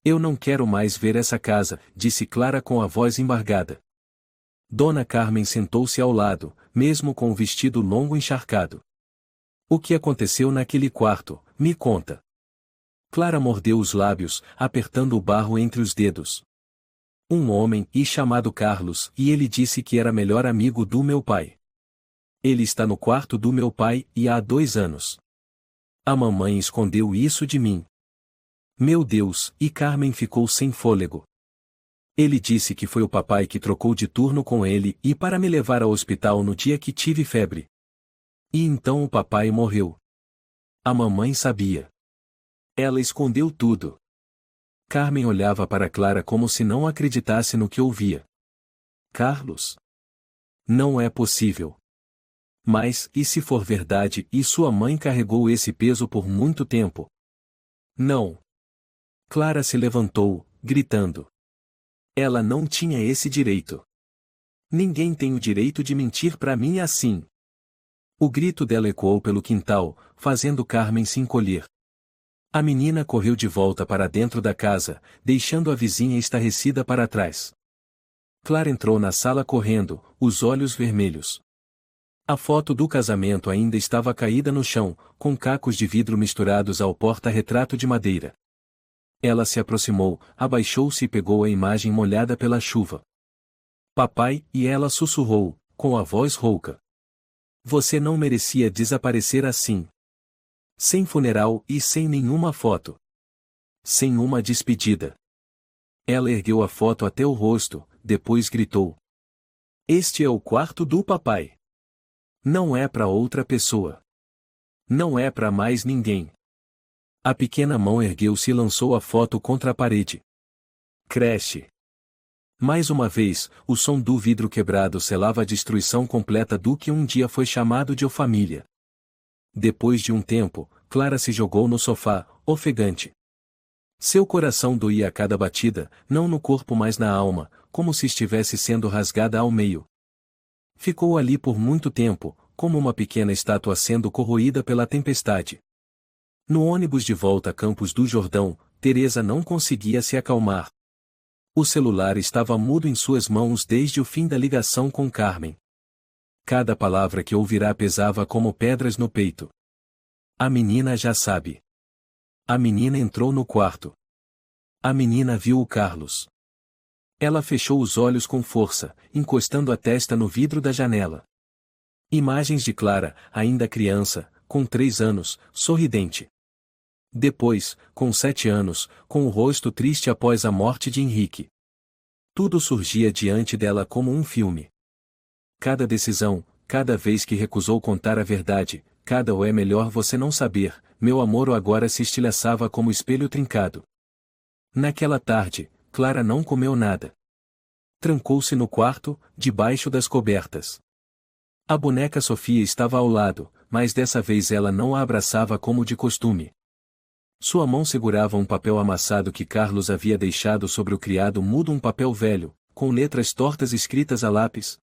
Eu não quero mais ver essa casa, disse Clara com a voz embargada. Dona Carmen sentou-se ao lado, mesmo com o vestido longo encharcado. O que aconteceu naquele quarto, me conta. Clara mordeu os lábios, apertando o barro entre os dedos. Um homem, chamado Carlos, e ele disse que era melhor amigo do meu pai. Ele está no quarto do meu pai, e há 2 anos. A mamãe escondeu isso de mim. Meu Deus, e Carmen ficou sem fôlego. Ele disse que foi o papai que trocou de turno com ele e para me levar ao hospital no dia que tive febre. E então o papai morreu. A mamãe sabia. Ela escondeu tudo. Carmen olhava para Clara como se não acreditasse no que ouvia. Carlos? Não é possível. Mas, e se for verdade, e sua mãe carregou esse peso por muito tempo? Não. Clara se levantou, gritando. Ela não tinha esse direito. Ninguém tem o direito de mentir para mim assim. O grito dela ecoou pelo quintal, fazendo Carmen se encolher. A menina correu de volta para dentro da casa, deixando a vizinha estarrecida para trás. Clara entrou na sala correndo, os olhos vermelhos. A foto do casamento ainda estava caída no chão, com cacos de vidro misturados ao porta-retrato de madeira. Ela se aproximou, abaixou-se e pegou a imagem molhada pela chuva. Papai, e ela sussurrou, com a voz rouca. Você não merecia desaparecer assim. Sem funeral e sem nenhuma foto. Sem uma despedida. Ela ergueu a foto até o rosto, depois gritou. Este é o quarto do papai. Não é para outra pessoa. Não é para mais ninguém. A pequena mão ergueu-se e lançou a foto contra a parede. Creche. Mais uma vez, o som do vidro quebrado selava a destruição completa do que um dia foi chamado de família. Depois de um tempo, Clara se jogou no sofá, ofegante. Seu coração doía a cada batida, não no corpo mas na alma, como se estivesse sendo rasgada ao meio. Ficou ali por muito tempo, como uma pequena estátua sendo corroída pela tempestade. No ônibus de volta a Campos do Jordão, Teresa não conseguia se acalmar. O celular estava mudo em suas mãos desde o fim da ligação com Carmen. Cada palavra que ouvirá pesava como pedras no peito. A menina já sabe. A menina entrou no quarto. A menina viu o Carlos. Ela fechou os olhos com força, encostando a testa no vidro da janela. Imagens de Clara, ainda criança, com 3 anos, sorridente. Depois, com 7 anos, com o rosto triste após a morte de Henrique. Tudo surgia diante dela como um filme. Cada decisão, cada vez que recusou contar a verdade, cada ou é melhor você não saber, meu amor ou agora se estilhaçava como espelho trincado. Naquela tarde, Clara não comeu nada. Trancou-se no quarto, debaixo das cobertas. A boneca Sofia estava ao lado, mas dessa vez ela não a abraçava como de costume. Sua mão segurava um papel amassado que Carlos havia deixado sobre o criado mudo, um papel velho, com letras tortas escritas a lápis.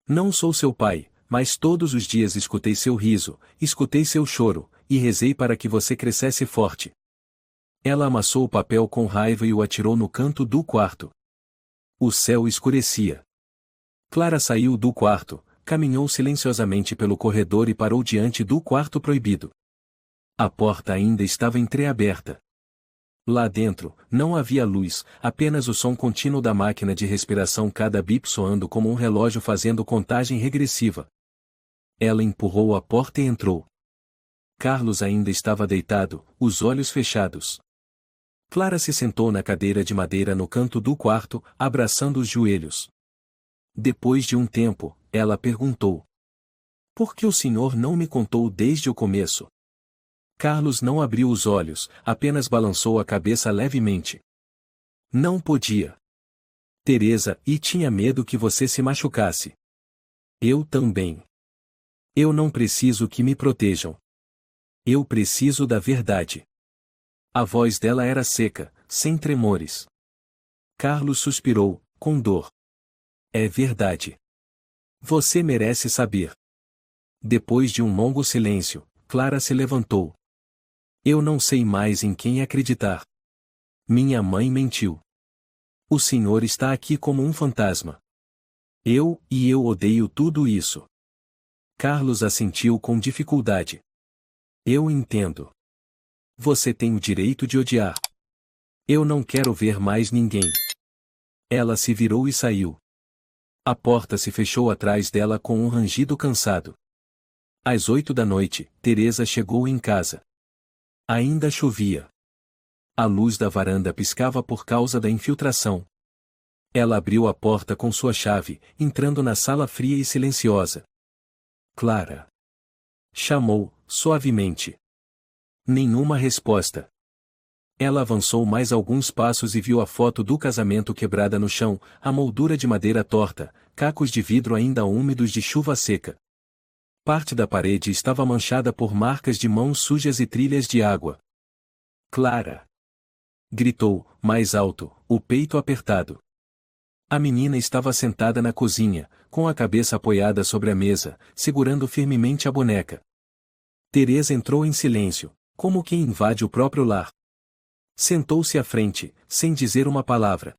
Não sou seu pai, mas todos os dias escutei seu riso, escutei seu choro, e rezei para que você crescesse forte. Ela amassou o papel com raiva e o atirou no canto do quarto. O céu escurecia. Clara saiu do quarto, caminhou silenciosamente pelo corredor e parou diante do quarto proibido. A porta ainda estava entreaberta. Lá dentro, não havia luz, apenas o som contínuo da máquina de respiração, cada bip soando como um relógio fazendo contagem regressiva. Ela empurrou a porta e entrou. Carlos ainda estava deitado, os olhos fechados. Clara se sentou na cadeira de madeira no canto do quarto, abraçando os joelhos. Depois de um tempo, ela perguntou: "Por que o senhor não me contou desde o começo?" Carlos não abriu os olhos, apenas balançou a cabeça levemente. "Não podia. Teresa, e tinha medo que você se machucasse." "Eu também. Eu não preciso que me protejam. Eu preciso da verdade." A voz dela era seca, sem tremores. Carlos suspirou, com dor. "É verdade. Você merece saber." Depois de um longo silêncio, Clara se levantou. "Eu não sei mais em quem acreditar. Minha mãe mentiu. O senhor está aqui como um fantasma. Eu odeio tudo isso." Carlos assentiu com dificuldade. "Eu entendo. Você tem o direito de odiar. Eu não quero ver mais ninguém." Ela se virou e saiu. A porta se fechou atrás dela com um rangido cansado. Às 8 da noite, Teresa chegou em casa. Ainda chovia. A luz da varanda piscava por causa da infiltração. Ela abriu a porta com sua chave, entrando na sala fria e silenciosa. "Clara." Chamou, suavemente. Nenhuma resposta. Ela avançou mais alguns passos e viu a foto do casamento quebrada no chão, a moldura de madeira torta, cacos de vidro ainda úmidos de chuva seca. Parte da parede estava manchada por marcas de mãos sujas e trilhas de água. "Clara!" gritou, mais alto, o peito apertado. A menina estava sentada na cozinha, com a cabeça apoiada sobre a mesa, segurando firmemente a boneca. Teresa entrou em silêncio, como quem invade o próprio lar. Sentou-se à frente, sem dizer uma palavra.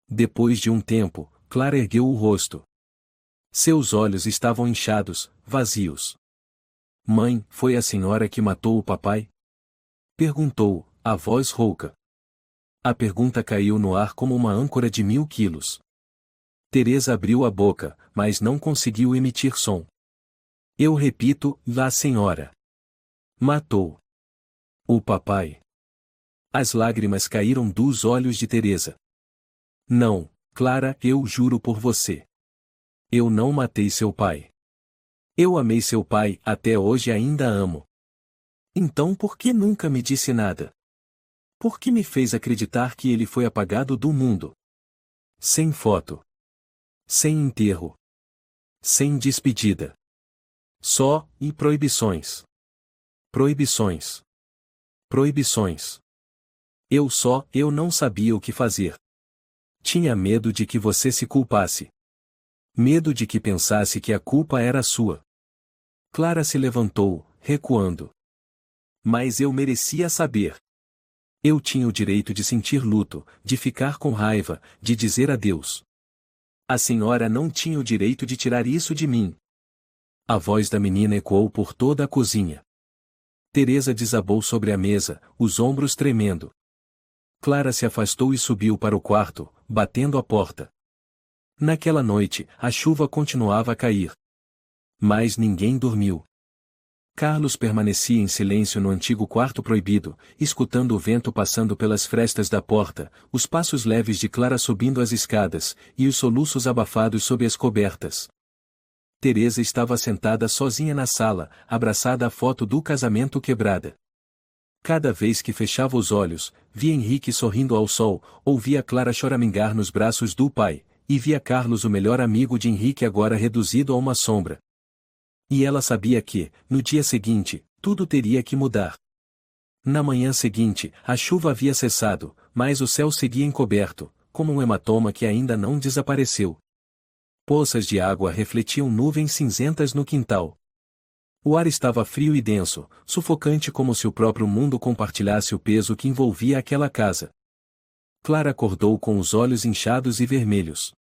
Depois de um tempo, Clara ergueu o rosto. Seus olhos estavam inchados, vazios. "Mãe, foi a senhora que matou o papai?" perguntou, a voz rouca. A pergunta caiu no ar como uma âncora de 1000 quilos. Teresa abriu a boca, mas não conseguiu emitir som. "Eu repito, a senhora matou o papai." As lágrimas caíram dos olhos de Teresa. "Não, Clara, eu juro por você. Eu não matei seu pai. Eu amei seu pai, até hoje ainda amo. Então por que nunca me disse nada? Por que me fez acreditar que ele foi apagado do mundo? Sem foto. Sem enterro. Sem despedida. Só, e proibições. Proibições. Proibições. Eu não sabia o que fazer. Tinha medo de que você se culpasse. Medo de que pensasse que a culpa era sua." Clara se levantou, recuando. "Mas eu merecia saber. Eu tinha o direito de sentir luto, de ficar com raiva, de dizer adeus. A senhora não tinha o direito de tirar isso de mim." A voz da menina ecoou por toda a cozinha. Teresa desabou sobre a mesa, os ombros tremendo. Clara se afastou e subiu para o quarto, batendo a porta. Naquela noite, a chuva continuava a cair. Mas ninguém dormiu. Carlos permanecia em silêncio no antigo quarto proibido, escutando o vento passando pelas frestas da porta, os passos leves de Clara subindo as escadas, e os soluços abafados sob as cobertas. Teresa estava sentada sozinha na sala, abraçada à foto do casamento quebrada. Cada vez que fechava os olhos, via Henrique sorrindo ao sol, ouvia Clara choramingar nos braços do pai, e via Carlos, o melhor amigo de Henrique, agora reduzido a uma sombra. E ela sabia que, no dia seguinte, tudo teria que mudar. Na manhã seguinte, a chuva havia cessado, mas o céu seguia encoberto, como um hematoma que ainda não desapareceu. Poças de água refletiam nuvens cinzentas no quintal. O ar estava frio e denso, sufocante, como se o próprio mundo compartilhasse o peso que envolvia aquela casa. Clara acordou com os olhos inchados e vermelhos.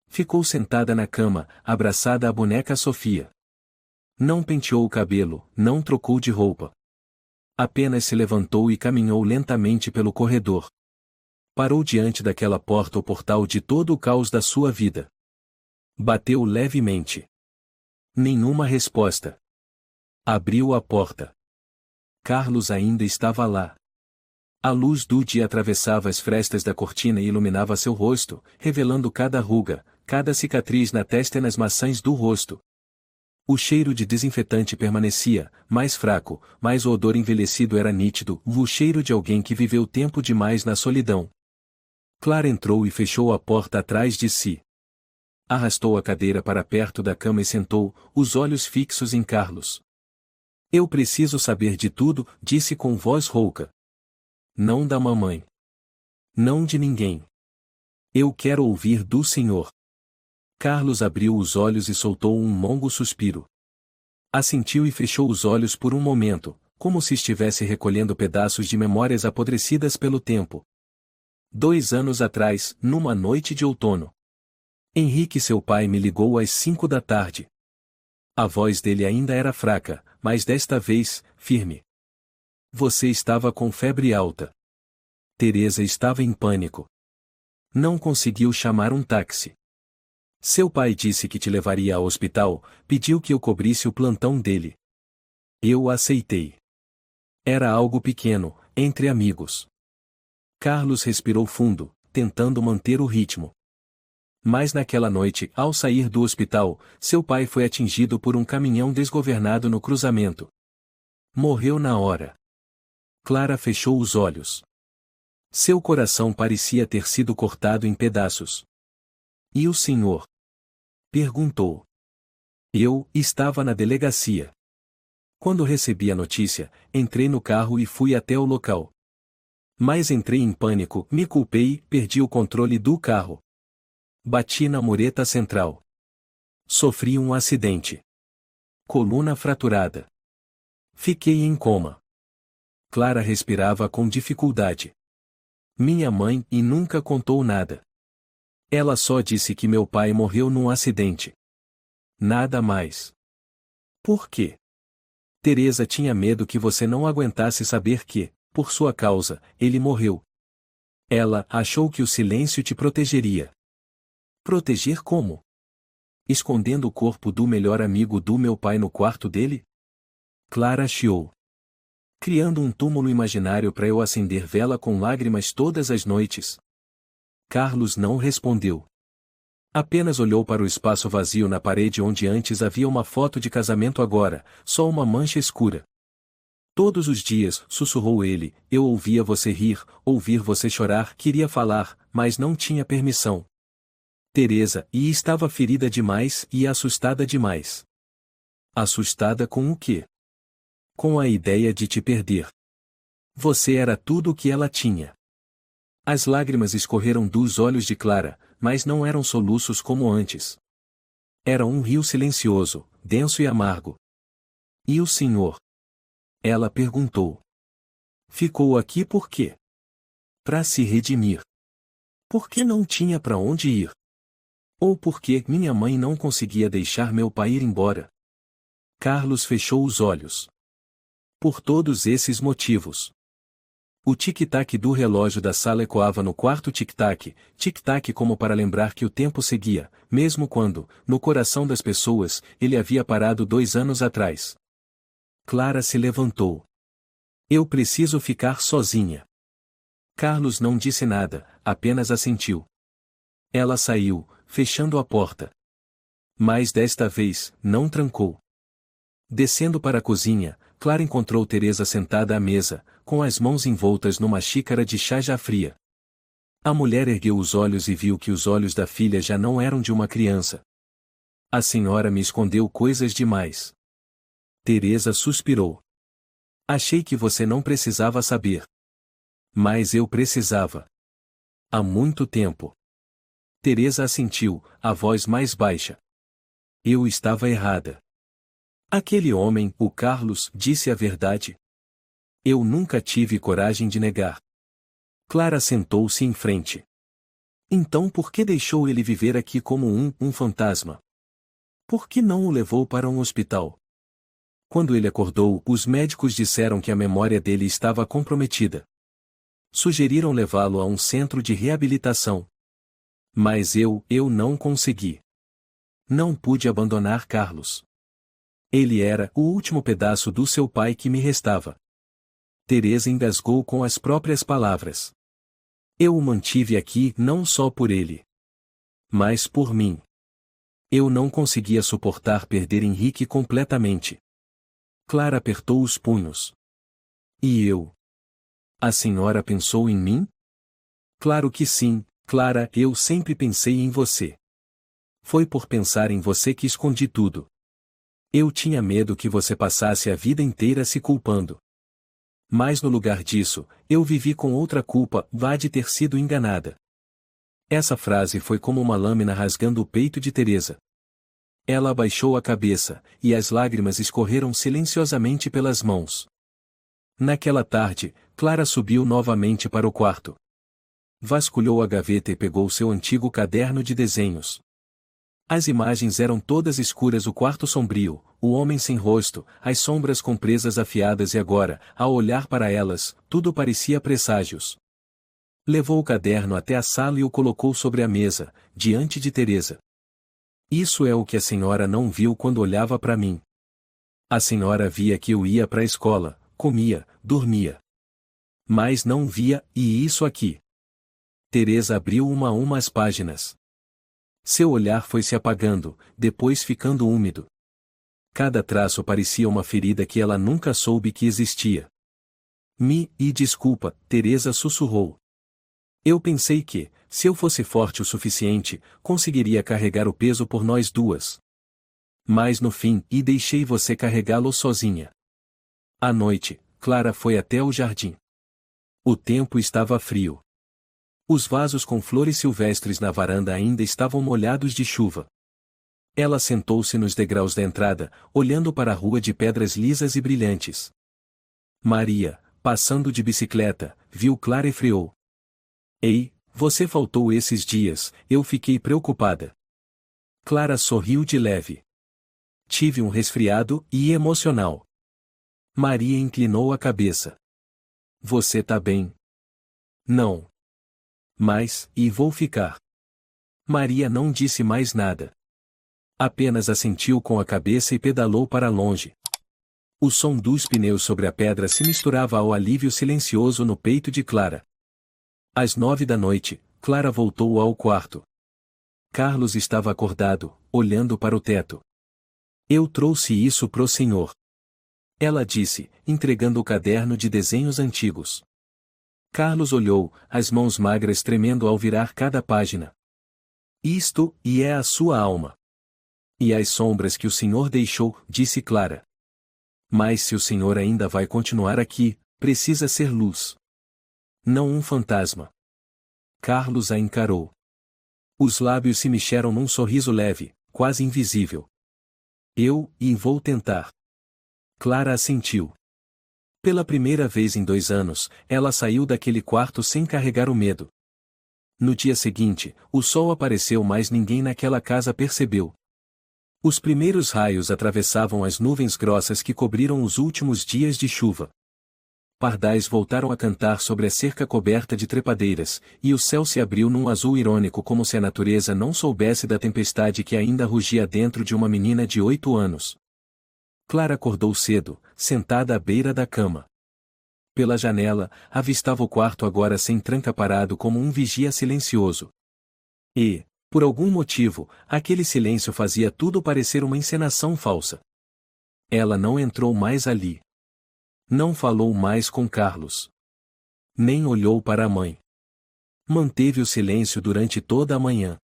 Ficou sentada na cama, abraçada à boneca Sofia. Não penteou o cabelo, não trocou de roupa. Apenas se levantou e caminhou lentamente pelo corredor. Parou diante daquela porta, o portal de todo o caos da sua vida. Bateu levemente. Nenhuma resposta. Abriu a porta. Carlos ainda estava lá. A luz do dia atravessava as frestas da cortina e iluminava seu rosto, revelando cada ruga, cada cicatriz na testa e nas maçãs do rosto. O cheiro de desinfetante permanecia, mais fraco, mas o odor envelhecido era nítido, o cheiro de alguém que viveu tempo demais na solidão. Clara entrou e fechou a porta atrás de si. Arrastou a cadeira para perto da cama e sentou, os olhos fixos em Carlos. Eu preciso saber de tudo, disse com voz rouca. Não da mamãe. Não de ninguém. Eu quero ouvir do Senhor. Carlos abriu os olhos e soltou um longo suspiro. Assentiu e fechou os olhos por um momento, como se estivesse recolhendo pedaços de memórias apodrecidas pelo tempo. 2 anos atrás, numa noite de outono. Henrique, seu pai, me ligou às 5 da tarde. A voz dele ainda era fraca, mas desta vez, firme. Você estava com febre alta. Teresa estava em pânico. Não conseguiu chamar um táxi. Seu pai disse que te levaria ao hospital, pediu que eu cobrisse o plantão dele. Eu aceitei. Era algo pequeno, entre amigos. Carlos respirou fundo, tentando manter o ritmo. Mas naquela noite, ao sair do hospital, seu pai foi atingido por um caminhão desgovernado no cruzamento. Morreu na hora. Clara fechou os olhos. Seu coração parecia ter sido cortado em pedaços. E o senhor? Perguntou. Eu estava na delegacia. Quando recebi a notícia, entrei no carro e fui até o local. Mas entrei em pânico, me culpei, perdi o controle do carro. Bati na mureta central. Sofri um acidente. Coluna fraturada. Fiquei em coma. Clara respirava com dificuldade. Minha mãe e nunca contou nada. Ela só disse que meu pai morreu num acidente. Nada mais. Por quê? Teresa tinha medo que você não aguentasse saber que, por sua causa, ele morreu. Ela achou que o silêncio te protegeria. Proteger como? Escondendo o corpo do melhor amigo do meu pai no quarto dele? Clara chiou. Criando um túmulo imaginário para eu acender vela com lágrimas todas as noites. Carlos não respondeu. Apenas olhou para o espaço vazio na parede onde antes havia uma foto de casamento, agora, só uma mancha escura. Todos os dias, sussurrou ele, eu ouvia você rir, ouvir você chorar, queria falar, mas não tinha permissão. Teresa, e estava ferida demais e assustada demais. Assustada com o quê? Com a ideia de te perder. Você era tudo o que ela tinha. As lágrimas escorreram dos olhos de Clara, mas não eram soluços como antes. Era um rio silencioso, denso e amargo. E o senhor? Ela perguntou. Ficou aqui por quê? Para se redimir. Porque não tinha para onde ir. Ou porque minha mãe não conseguia deixar meu pai ir embora. Carlos fechou os olhos. Por todos esses motivos. O tic-tac do relógio da sala ecoava no quarto, tic-tac, tic-tac, como para lembrar que o tempo seguia, mesmo quando, no coração das pessoas, ele havia parado 2 anos atrás. Clara se levantou. Eu preciso ficar sozinha. Carlos não disse nada, apenas assentiu. Ela saiu, fechando a porta. Mas desta vez, não trancou. Descendo para a cozinha, Clara encontrou Teresa sentada à mesa, com as mãos envoltas numa xícara de chá já fria. A mulher ergueu os olhos e viu que os olhos da filha já não eram de uma criança. A senhora me escondeu coisas demais. Teresa suspirou. Achei que você não precisava saber. Mas eu precisava. Há muito tempo. Teresa assentiu, a voz mais baixa. Eu estava errada. Aquele homem, o Carlos, disse a verdade. Eu nunca tive coragem de negar. Clara sentou-se em frente. Então por que deixou ele viver aqui como um fantasma? Por que não o levou para um hospital? Quando ele acordou, os médicos disseram que a memória dele estava comprometida. Sugeriram levá-lo a um centro de reabilitação. Mas eu não consegui. Não pude abandonar Carlos. Ele era o último pedaço do seu pai que me restava. Teresa engasgou com as próprias palavras. Eu o mantive aqui não só por ele, mas por mim. Eu não conseguia suportar perder Henrique completamente. Clara apertou os punhos. E eu? A senhora pensou em mim? Claro que sim, Clara, eu sempre pensei em você. Foi por pensar em você que escondi tudo. Eu tinha medo que você passasse a vida inteira se culpando. Mas no lugar disso, eu vivi com outra culpa, vá de ter sido enganada. Essa frase foi como uma lâmina rasgando o peito de Teresa. Ela abaixou a cabeça, e as lágrimas escorreram silenciosamente pelas mãos. Naquela tarde, Clara subiu novamente para o quarto. Vasculhou a gaveta e pegou seu antigo caderno de desenhos. As imagens eram todas escuras, o quarto sombrio, o homem sem rosto, as sombras com presas afiadas e agora, ao olhar para elas, tudo parecia presságios. Levou o caderno até a sala e o colocou sobre a mesa, diante de Teresa. Isso é o que a senhora não viu quando olhava para mim. A senhora via que eu ia para a escola, comia, dormia. Mas não via, e isso aqui. Teresa abriu uma a uma as páginas. Seu olhar foi se apagando, depois ficando úmido. Cada traço parecia uma ferida que ela nunca soube que existia. Desculpa, Teresa sussurrou. Eu pensei que, se eu fosse forte o suficiente, conseguiria carregar o peso por nós duas. Mas no fim, deixei você carregá-lo sozinha. À noite, Clara foi até o jardim. O tempo estava frio. Os vasos com flores silvestres na varanda ainda estavam molhados de chuva. Ela sentou-se nos degraus da entrada, olhando para a rua de pedras lisas e brilhantes. Maria, passando de bicicleta, viu Clara e freou. Ei, você faltou esses dias, eu fiquei preocupada. Clara sorriu de leve. Tive um resfriado e emocional. Maria inclinou a cabeça. Você tá bem? Não. Mas, vou ficar. Maria não disse mais nada. Apenas assentiu com a cabeça e pedalou para longe. O som dos pneus sobre a pedra se misturava ao alívio silencioso no peito de Clara. Às 9 da noite, Clara voltou ao quarto. Carlos estava acordado, olhando para o teto. Eu trouxe isso pro senhor. Ela disse, entregando o caderno de desenhos antigos. Carlos olhou, as mãos magras tremendo ao virar cada página. Isto é a sua alma. E as sombras que o senhor deixou, disse Clara. Mas se o senhor ainda vai continuar aqui, precisa ser luz. Não um fantasma. Carlos a encarou. Os lábios se mexeram num sorriso leve, quase invisível. Vou tentar. Clara assentiu. Pela primeira vez em 2 anos, ela saiu daquele quarto sem carregar o medo. No dia seguinte, o sol apareceu, mas ninguém naquela casa percebeu. Os primeiros raios atravessavam as nuvens grossas que cobriram os últimos dias de chuva. Pardais voltaram a cantar sobre a cerca coberta de trepadeiras, e o céu se abriu num azul irônico como se a natureza não soubesse da tempestade que ainda rugia dentro de uma menina de 8 anos. Clara acordou cedo, sentada à beira da cama. Pela janela, avistava o quarto agora sem tranca parado como um vigia silencioso. E, por algum motivo, aquele silêncio fazia tudo parecer uma encenação falsa. Ela não entrou mais ali. Não falou mais com Carlos. Nem olhou para a mãe. Manteve o silêncio durante toda a manhã.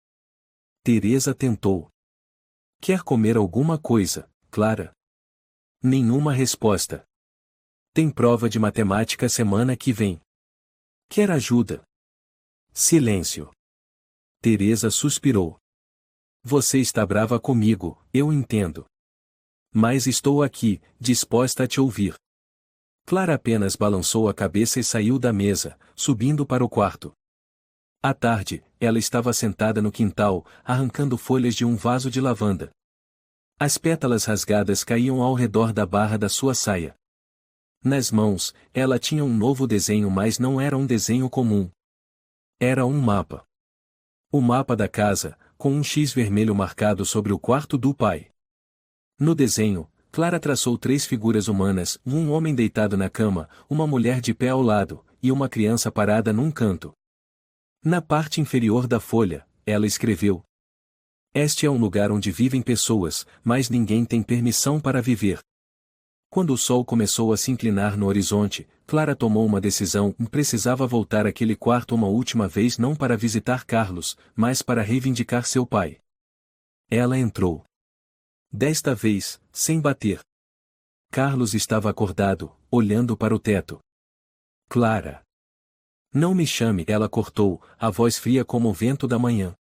Teresa tentou. Quer comer alguma coisa, Clara? Nenhuma resposta. Tem prova de matemática semana que vem. Quer ajuda? Silêncio. Teresa suspirou. Você está brava comigo, eu entendo. Mas estou aqui, disposta a te ouvir. Clara apenas balançou a cabeça e saiu da mesa, subindo para o quarto. À tarde, ela estava sentada no quintal, arrancando folhas de um vaso de lavanda. As pétalas rasgadas caíam ao redor da barra da sua saia. Nas mãos, ela tinha um novo desenho, mas não era um desenho comum. Era um mapa. O mapa da casa, com um X vermelho marcado sobre o quarto do pai. No desenho, Clara traçou 3 figuras humanas, um homem deitado na cama, uma mulher de pé ao lado, e uma criança parada num canto. Na parte inferior da folha, ela escreveu: "Este é um lugar onde vivem pessoas, mas ninguém tem permissão para viver." Quando o sol começou a se inclinar no horizonte, Clara tomou uma decisão: precisava voltar àquele quarto uma última vez, não para visitar Carlos, mas para reivindicar seu pai. Ela entrou. Desta vez, sem bater. Carlos estava acordado, olhando para o teto. "Clara. Não me chame", ela cortou, a voz fria como o vento da manhã.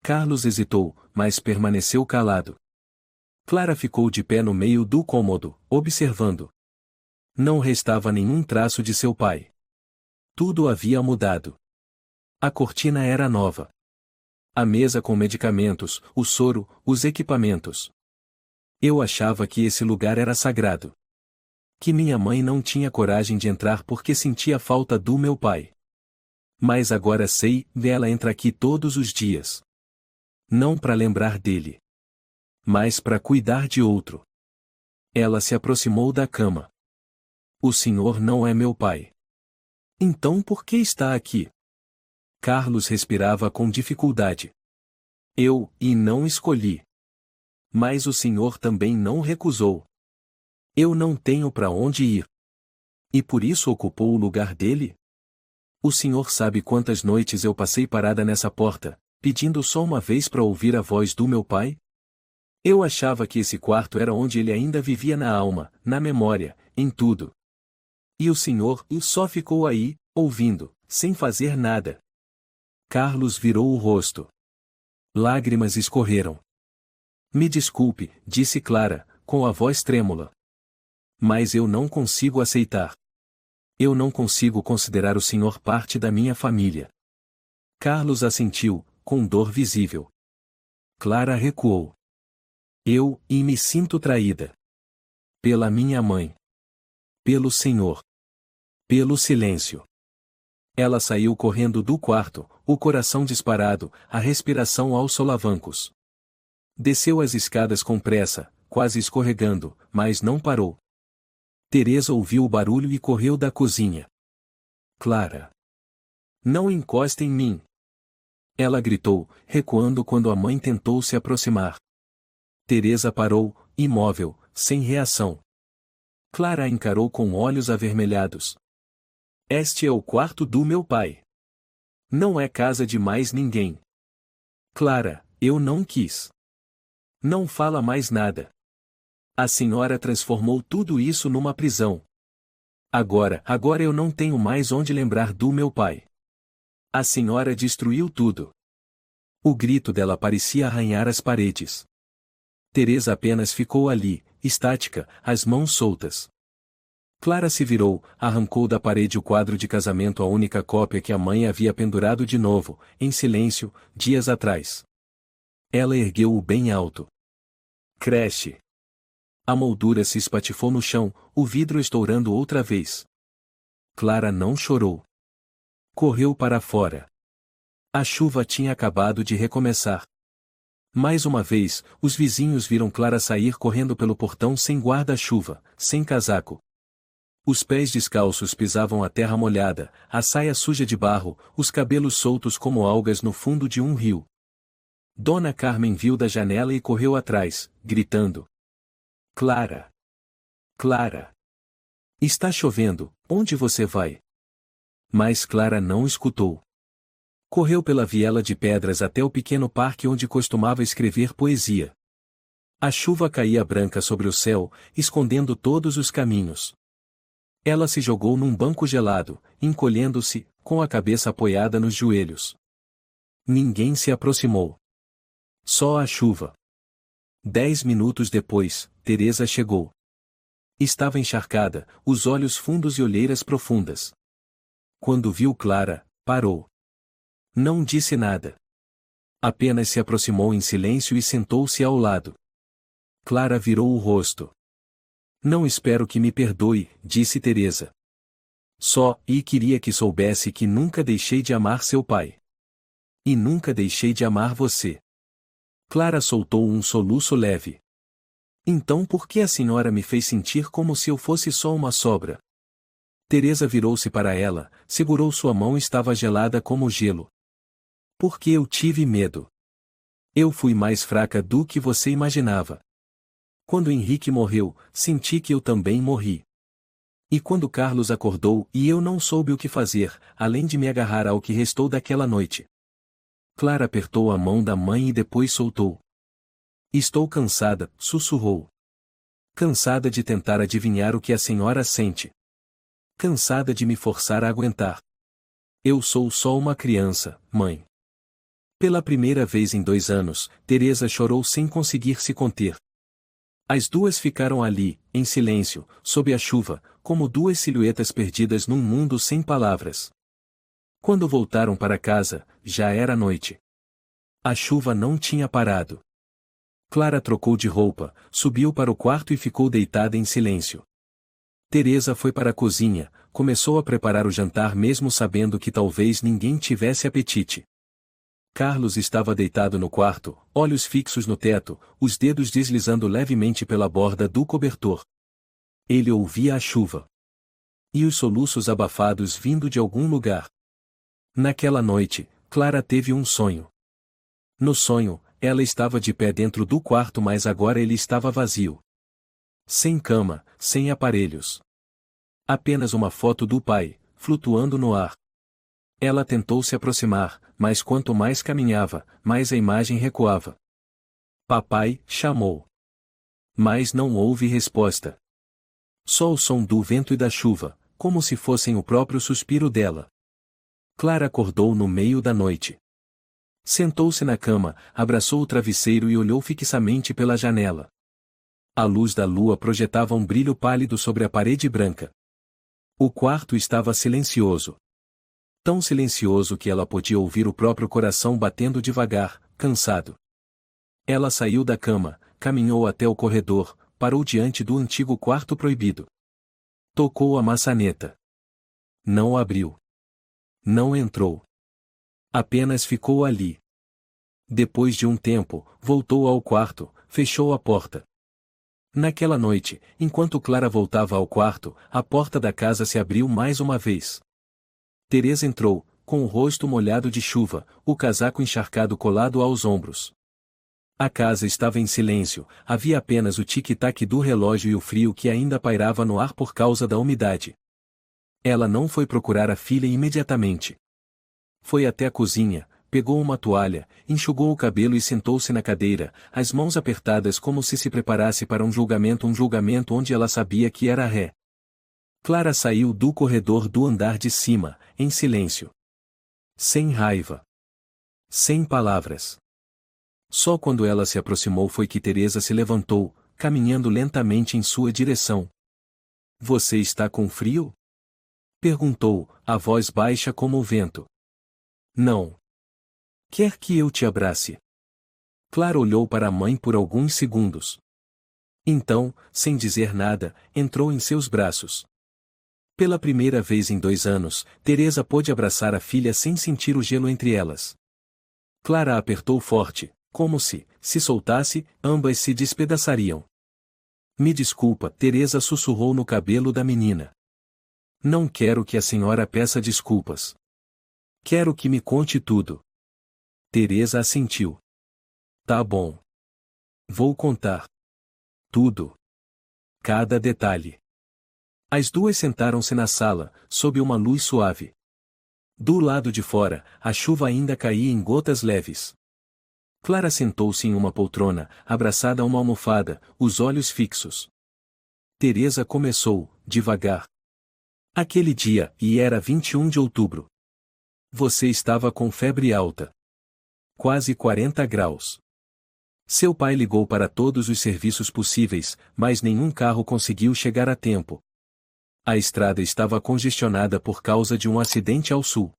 Carlos hesitou, mas permaneceu calado. Clara ficou de pé no meio do cômodo, observando. Não restava nenhum traço de seu pai. Tudo havia mudado. A cortina era nova. A mesa com medicamentos, o soro, os equipamentos. Eu achava que esse lugar era sagrado. Que minha mãe não tinha coragem de entrar porque sentia falta do meu pai. Mas agora sei, ela entra aqui todos os dias. Não para lembrar dele, mas para cuidar de outro. Ela se aproximou da cama. "O senhor não é meu pai. Então por que está aqui?" Carlos respirava com dificuldade. E não escolhi. Mas o senhor também não recusou. Eu não tenho para onde ir. E por isso ocupou o lugar dele? O senhor sabe quantas noites eu passei parada nessa porta, pedindo só uma vez para ouvir a voz do meu pai? Eu achava que esse quarto era onde ele ainda vivia, na alma, na memória, em tudo. E o senhor só ficou aí, ouvindo, sem fazer nada. Carlos virou o rosto. Lágrimas escorreram. "Me desculpe", disse Clara, com a voz trêmula. "Mas eu não consigo aceitar. Eu não consigo considerar o senhor parte da minha família." Carlos assentiu, com dor visível. Clara recuou. "E me sinto traída. Pela minha mãe. Pelo senhor. Pelo silêncio." Ela saiu correndo do quarto, o coração disparado, a respiração aos solavancos. Desceu as escadas com pressa, quase escorregando, mas não parou. Teresa ouviu o barulho e correu da cozinha. "Clara! Não encoste em mim!" Ela gritou, recuando quando a mãe tentou se aproximar. Teresa parou, imóvel, sem reação. Clara a encarou com olhos avermelhados. "Este é o quarto do meu pai. Não é casa de mais ninguém." "Clara, eu não quis." "Não fala mais nada. A senhora transformou tudo isso numa prisão. Agora eu não tenho mais onde lembrar do meu pai. A senhora destruiu tudo." O grito dela parecia arranhar as paredes. Teresa apenas ficou ali, estática, as mãos soltas. Clara se virou, arrancou da parede o quadro de casamento, a única cópia que a mãe havia pendurado de novo, em silêncio, dias atrás. Ela ergueu-o bem alto. Creche. A moldura se espatifou no chão, o vidro estourando outra vez. Clara não chorou. Correu para fora. A chuva tinha acabado de recomeçar. Mais uma vez, os vizinhos viram Clara sair correndo pelo portão sem guarda-chuva, sem casaco. Os pés descalços pisavam a terra molhada, a saia suja de barro, os cabelos soltos como algas no fundo de um rio. Dona Carmen viu da janela e correu atrás, gritando: "Clara! Clara! Está chovendo, onde você vai?" Mas Clara não escutou. Correu pela viela de pedras até o pequeno parque onde costumava escrever poesia. A chuva caía branca sobre o céu, escondendo todos os caminhos. Ela se jogou num banco gelado, encolhendo-se, com a cabeça apoiada nos joelhos. Ninguém se aproximou. Só a chuva. 10 minutos depois, Teresa chegou. Estava encharcada, os olhos fundos e olheiras profundas. Quando viu Clara, parou. Não disse nada. Apenas se aproximou em silêncio e sentou-se ao lado. Clara virou o rosto. Não espero que me perdoe, disse Teresa. Só queria que soubesse que nunca deixei de amar seu pai. E nunca deixei de amar você. Clara soltou um soluço leve. Então por que a senhora me fez sentir como se eu fosse só uma sobra? Teresa virou-se para ela, segurou sua mão e estava gelada como gelo. Porque eu tive medo. Eu fui mais fraca do que você imaginava. Quando Henrique morreu, senti que eu também morri. E quando Carlos acordou e eu não soube o que fazer, além de me agarrar ao que restou daquela noite. Clara apertou a mão da mãe e depois soltou. Estou cansada, sussurrou. Cansada de tentar adivinhar o que a senhora sente. Cansada de me forçar a aguentar. Eu sou só uma criança, mãe. Pela primeira vez em 2 anos, Teresa chorou sem conseguir se conter. As duas ficaram ali, em silêncio, sob a chuva, como duas silhuetas perdidas num mundo sem palavras. Quando voltaram para casa, já era noite. A chuva não tinha parado. Clara trocou de roupa, subiu para o quarto e ficou deitada em silêncio. Teresa foi para a cozinha, começou a preparar o jantar mesmo sabendo que talvez ninguém tivesse apetite. Carlos estava deitado no quarto, olhos fixos no teto, os dedos deslizando levemente pela borda do cobertor. Ele ouvia a chuva. E os soluços abafados vindo de algum lugar. Naquela noite, Clara teve um sonho. No sonho, ela estava de pé dentro do quarto, mas agora ele estava vazio. Sem cama, sem aparelhos. Apenas uma foto do pai, flutuando no ar. Ela tentou se aproximar, mas quanto mais caminhava, mais a imagem recuava. Papai, chamou. Mas não houve resposta. Só o som do vento e da chuva, como se fossem o próprio suspiro dela. Clara acordou no meio da noite. Sentou-se na cama, abraçou o travesseiro e olhou fixamente pela janela. A luz da lua projetava um brilho pálido sobre a parede branca. O quarto estava silencioso. Tão silencioso que ela podia ouvir o próprio coração batendo devagar, cansado. Ela saiu da cama, caminhou até o corredor, parou diante do antigo quarto proibido. Tocou a maçaneta. Não abriu. Não entrou. Apenas ficou ali. Depois de um tempo, voltou ao quarto, fechou a porta. Naquela noite, enquanto Clara voltava ao quarto, a porta da casa se abriu mais uma vez. Teresa entrou, com o rosto molhado de chuva, o casaco encharcado colado aos ombros. A casa estava em silêncio, havia apenas o tic-tac do relógio e o frio que ainda pairava no ar por causa da umidade. Ela não foi procurar a filha imediatamente. Foi até a cozinha, pegou uma toalha, enxugou o cabelo e sentou-se na cadeira, as mãos apertadas como se preparasse para um julgamento onde ela sabia que era ré. Clara saiu do corredor do andar de cima, em silêncio. Sem raiva. Sem palavras. Só quando ela se aproximou foi que Teresa se levantou, caminhando lentamente em sua direção. Você está com frio? Perguntou, a voz baixa como o vento. Não. Quer que eu te abrace? Clara olhou para a mãe por alguns segundos. Então, sem dizer nada, entrou em seus braços. Pela primeira vez em 2 anos, Teresa pôde abraçar a filha sem sentir o gelo entre elas. Clara a apertou forte, como se soltasse, ambas se despedaçariam. Me desculpa, Teresa sussurrou no cabelo da menina. Não quero que a senhora peça desculpas. Quero que me conte tudo. Teresa assentiu. Tá bom. Vou contar. Tudo. Cada detalhe. As duas sentaram-se na sala, sob uma luz suave. Do lado de fora, a chuva ainda caía em gotas leves. Clara sentou-se em uma poltrona, abraçada a uma almofada, os olhos fixos. Teresa começou, devagar. Aquele dia, e era 21 de outubro. Você estava com febre alta. Quase 40 graus. Seu pai ligou para todos os serviços possíveis, mas nenhum carro conseguiu chegar a tempo. A estrada estava congestionada por causa de um acidente ao sul.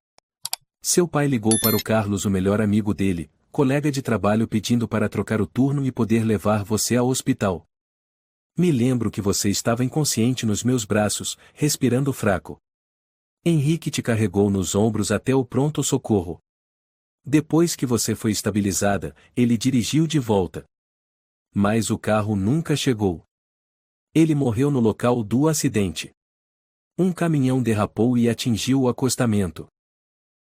Seu pai ligou para o Carlos, o melhor amigo dele, colega de trabalho pedindo para trocar o turno e poder levar você ao hospital. Me lembro que você estava inconsciente nos meus braços, respirando fraco. Henrique te carregou nos ombros até o pronto-socorro. Depois que você foi estabilizada, ele dirigiu de volta. Mas o carro nunca chegou. Ele morreu no local do acidente. Um caminhão derrapou e atingiu o acostamento.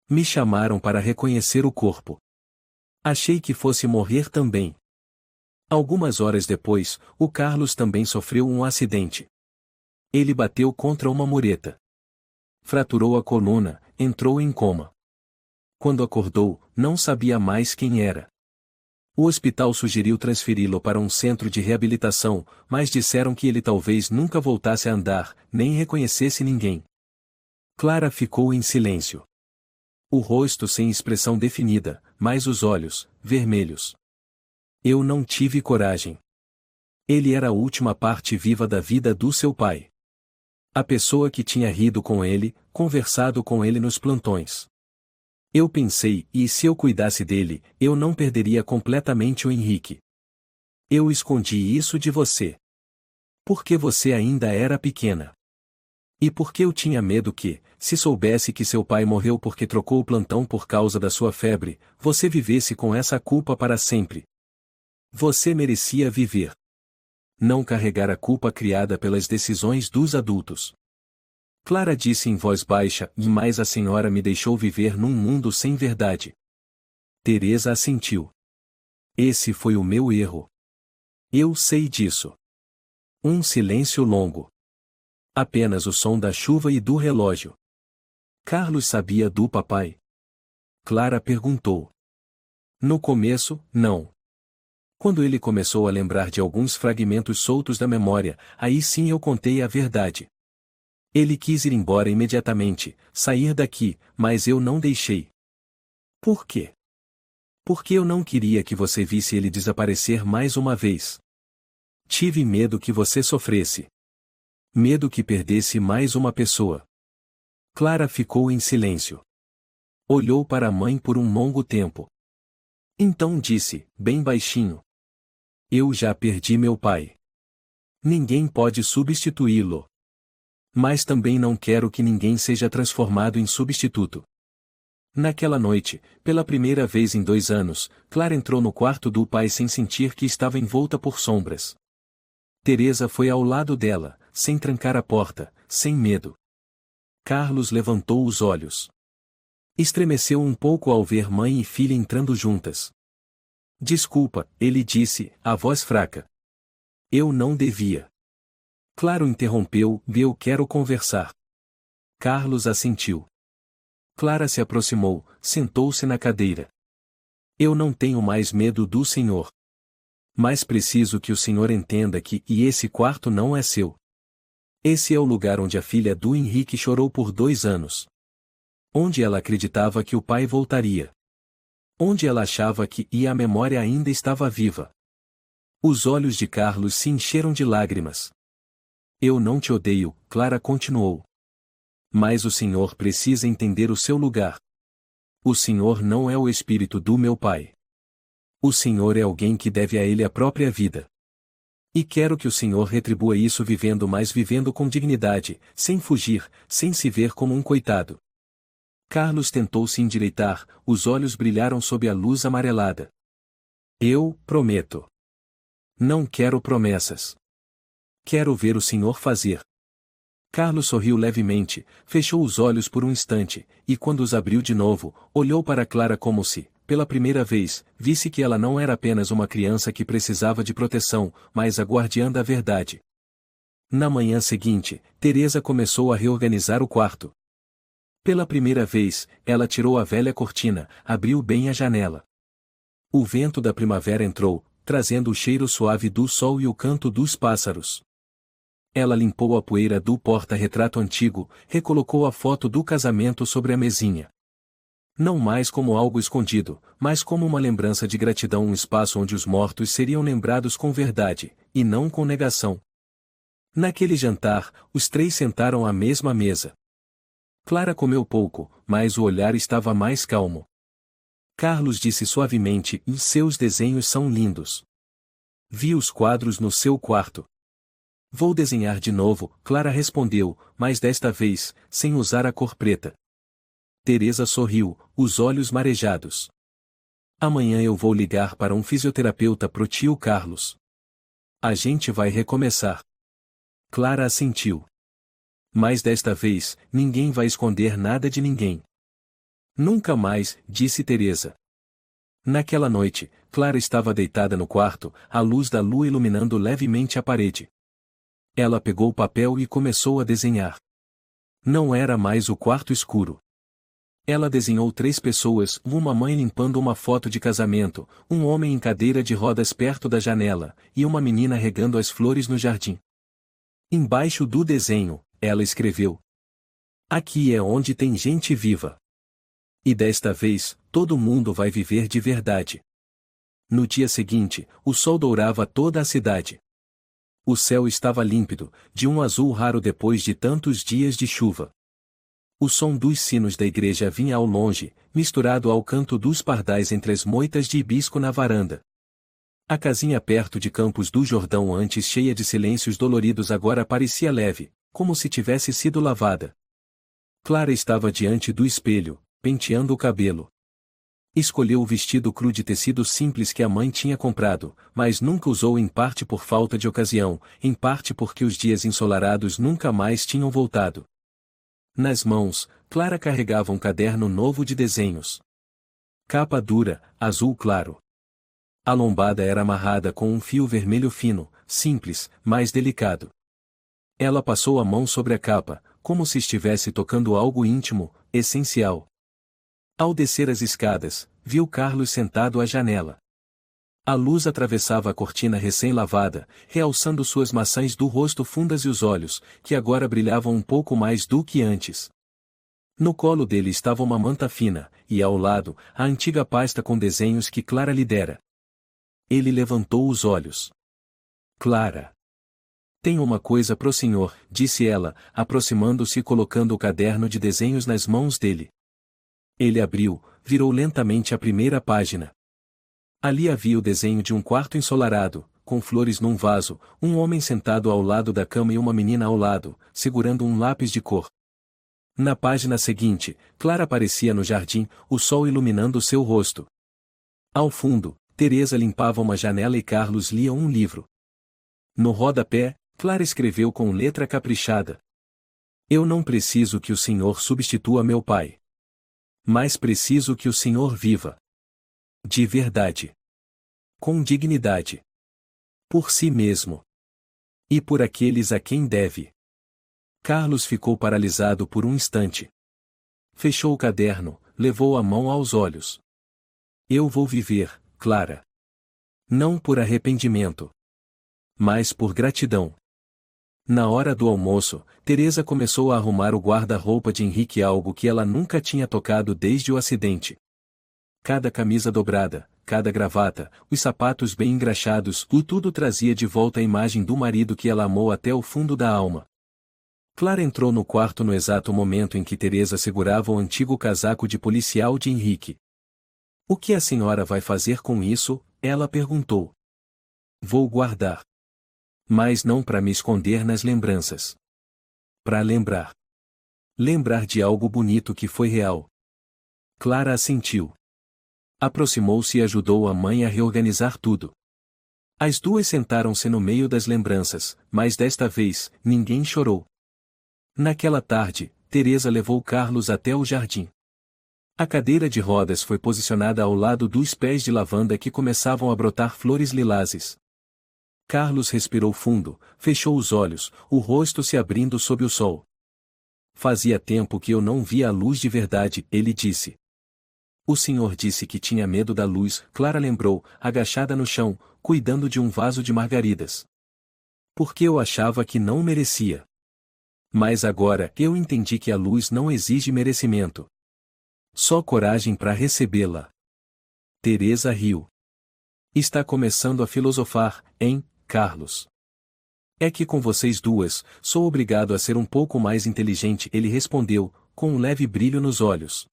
Me chamaram para reconhecer o corpo. Achei que fosse morrer também. Algumas horas depois, o Carlos também sofreu um acidente. Ele bateu contra uma mureta. Fraturou a coluna, entrou em coma. Quando acordou, não sabia mais quem era. O hospital sugeriu transferi-lo para um centro de reabilitação, mas disseram que ele talvez nunca voltasse a andar, nem reconhecesse ninguém. Clara ficou em silêncio. O rosto sem expressão definida, mas os olhos, vermelhos. Eu não tive coragem. Ele era a última parte viva da vida do seu pai. A pessoa que tinha rido com ele, conversado com ele nos plantões. Eu pensei, e se eu cuidasse dele, eu não perderia completamente o Henrique. Eu escondi isso de você. Porque você ainda era pequena. E porque eu tinha medo que, se soubesse que seu pai morreu porque trocou o plantão por causa da sua febre, você vivesse com essa culpa para sempre. Você merecia viver. Não carregar a culpa criada pelas decisões dos adultos. Clara disse em voz baixa, mas a senhora me deixou viver num mundo sem verdade. Teresa assentiu. Esse foi o meu erro. Eu sei disso. Um silêncio longo. Apenas o som da chuva e do relógio. Carlos sabia do papai? Clara perguntou. No começo, não. Quando ele começou a lembrar de alguns fragmentos soltos da memória, aí sim eu contei a verdade. Ele quis ir embora imediatamente, sair daqui, mas eu não deixei. Por quê? Porque eu não queria que você visse ele desaparecer mais uma vez. Tive medo que você sofresse. Medo que perdesse mais uma pessoa. Clara ficou em silêncio. Olhou para a mãe por um longo tempo. Então disse, bem baixinho. Eu já perdi meu pai. Ninguém pode substituí-lo. Mas também não quero que ninguém seja transformado em substituto. Naquela noite, pela primeira vez em 2 anos, Clara entrou no quarto do pai sem sentir que estava envolta por sombras. Teresa foi ao lado dela, sem trancar a porta, sem medo. Carlos levantou os olhos. Estremeceu um pouco ao ver mãe e filha entrando juntas. Desculpa, ele disse, a voz fraca. Eu não devia. Clara o interrompeu, eu quero conversar. Carlos assentiu. Clara se aproximou, sentou-se na cadeira. Eu não tenho mais medo do senhor. Mas preciso que o senhor entenda que esse quarto não é seu. Esse é o lugar onde a filha do Henrique chorou por 2 anos. Onde ela acreditava que o pai voltaria. Onde ela achava que a memória ainda estava viva. Os olhos de Carlos se encheram de lágrimas. Eu não te odeio, Clara continuou. Mas o senhor precisa entender o seu lugar. O senhor não é o espírito do meu pai. O senhor é alguém que deve a ele a própria vida. E quero que o senhor retribua isso vivendo, mas vivendo com dignidade, sem fugir, sem se ver como um coitado. Carlos tentou se endireitar, os olhos brilharam sob a luz amarelada. Eu prometo. Não quero promessas. Quero ver o senhor fazer. Carlos sorriu levemente, fechou os olhos por um instante, e quando os abriu de novo, olhou para Clara como se, pela primeira vez, visse que ela não era apenas uma criança que precisava de proteção, mas a guardiã da verdade. Na manhã seguinte, Teresa começou a reorganizar o quarto. Pela primeira vez, ela tirou a velha cortina, abriu bem a janela. O vento da primavera entrou, trazendo o cheiro suave do sol e o canto dos pássaros. Ela limpou a poeira do porta-retrato antigo, recolocou a foto do casamento sobre a mesinha. Não mais como algo escondido, mas como uma lembrança de gratidão, um espaço onde os mortos seriam lembrados com verdade, e não com negação. Naquele jantar, os 3 sentaram à mesma mesa. Clara comeu pouco, mas o olhar estava mais calmo. Carlos disse suavemente, e seus desenhos são lindos. Vi os quadros no seu quarto. Vou desenhar de novo, Clara respondeu, mas desta vez, sem usar a cor preta. Teresa sorriu, os olhos marejados. Amanhã eu vou ligar para um fisioterapeuta pro tio Carlos. A gente vai recomeçar. Clara assentiu. Mas desta vez, ninguém vai esconder nada de ninguém. Nunca mais, disse Teresa. Naquela noite, Clara estava deitada no quarto, a luz da lua iluminando levemente a parede. Ela pegou o papel e começou a desenhar. Não era mais o quarto escuro. Ela desenhou 3 pessoas, uma mãe limpando uma foto de casamento, um homem em cadeira de rodas perto da janela, e uma menina regando as flores no jardim. Embaixo do desenho, ela escreveu: aqui é onde tem gente viva. E desta vez, todo mundo vai viver de verdade. No dia seguinte, o sol dourava toda a cidade. O céu estava límpido, de um azul raro depois de tantos dias de chuva. O som dos sinos da igreja vinha ao longe, misturado ao canto dos pardais entre as moitas de hibisco na varanda. A casinha perto de Campos do Jordão, antes cheia de silêncios doloridos, agora parecia leve, como se tivesse sido lavada. Clara estava diante do espelho, penteando o cabelo. Escolheu o vestido cru de tecido simples que a mãe tinha comprado, mas nunca usou, em parte por falta de ocasião, em parte porque os dias ensolarados nunca mais tinham voltado. Nas mãos, Clara carregava um caderno novo de desenhos. Capa dura, azul claro. A lombada era amarrada com um fio vermelho fino, simples, mas delicado. Ela passou a mão sobre a capa, como se estivesse tocando algo íntimo, essencial. Ao descer as escadas, viu Carlos sentado à janela. A luz atravessava a cortina recém-lavada, realçando suas maçãs do rosto fundas e os olhos, que agora brilhavam um pouco mais do que antes. No colo dele estava uma manta fina, e ao lado, a antiga pasta com desenhos que Clara lhe dera. Ele levantou os olhos. Clara. Tenho uma coisa pro senhor, disse ela, aproximando-se e colocando o caderno de desenhos nas mãos dele. Ele abriu, virou lentamente a primeira página. Ali havia o desenho de um quarto ensolarado, com flores num vaso, um homem sentado ao lado da cama e uma menina ao lado, segurando um lápis de cor. Na página seguinte, Clara aparecia no jardim, o sol iluminando seu rosto. Ao fundo, Teresa limpava uma janela e Carlos lia um livro. No rodapé, Clara escreveu com letra caprichada: eu não preciso que o senhor substitua meu pai. Mas preciso que o senhor viva. De verdade. Com dignidade. Por si mesmo. E por aqueles a quem deve. Carlos ficou paralisado por um instante. Fechou o caderno, levou a mão aos olhos. Eu vou viver, Clara. Não por arrependimento. Mas por gratidão. Na hora do almoço, Teresa começou a arrumar o guarda-roupa de Henrique, algo que ela nunca tinha tocado desde o acidente. Cada camisa dobrada, cada gravata, os sapatos bem engraxados, e tudo trazia de volta a imagem do marido que ela amou até o fundo da alma. Clara entrou no quarto no exato momento em que Teresa segurava o antigo casaco de policial de Henrique. O que a senhora vai fazer com isso? Ela perguntou. Vou guardar. Mas não para me esconder nas lembranças. Para lembrar. Lembrar de algo bonito que foi real. Clara assentiu. Aproximou-se e ajudou a mãe a reorganizar tudo. As duas sentaram-se no meio das lembranças, mas desta vez, ninguém chorou. Naquela tarde, Teresa levou Carlos até o jardim. A cadeira de rodas foi posicionada ao lado dos pés de lavanda que começavam a brotar flores lilazes. Carlos respirou fundo, fechou os olhos, o rosto se abrindo sob o sol. Fazia tempo que eu não via a luz de verdade, ele disse. O senhor disse que tinha medo da luz, Clara lembrou, agachada no chão, cuidando de um vaso de margaridas. Porque eu achava que não merecia. Mas agora eu entendi que a luz não exige merecimento. Só coragem para recebê-la. Teresa riu. Está começando a filosofar, hein, Carlos? É que com vocês duas, sou obrigado a ser um pouco mais inteligente, ele respondeu, com um leve brilho nos olhos.